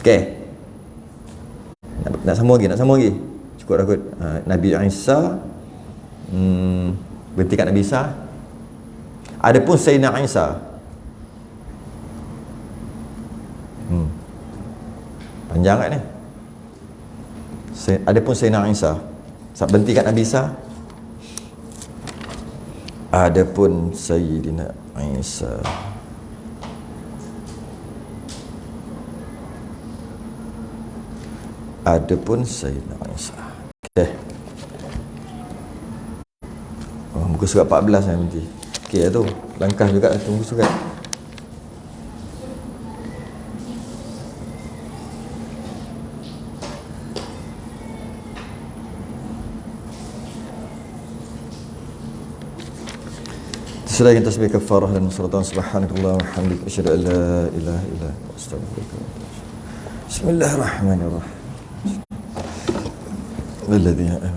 Okey. Nak sambung lagi. Cukup dah kot. Nabi Isa berhenti kat Nabi Isa. Adapun Sayyidina Isa panjang kat ni. Adapun Sayyidina Isa berhenti kat Nabi Isa. Adapun Sayyidina Isa, adapun Sayyidina Isa. Okey. Oh, muka surat 14 nanti. Okey tu. Langkah juga tunggu surat. Selain tasbih kafarah dan suratan subhanakallah wa hamdika asyhadu an la ilaha illa anta astaghfiruka wa atubu ilaik. Bismillahirrahmanirrahim. Alladzi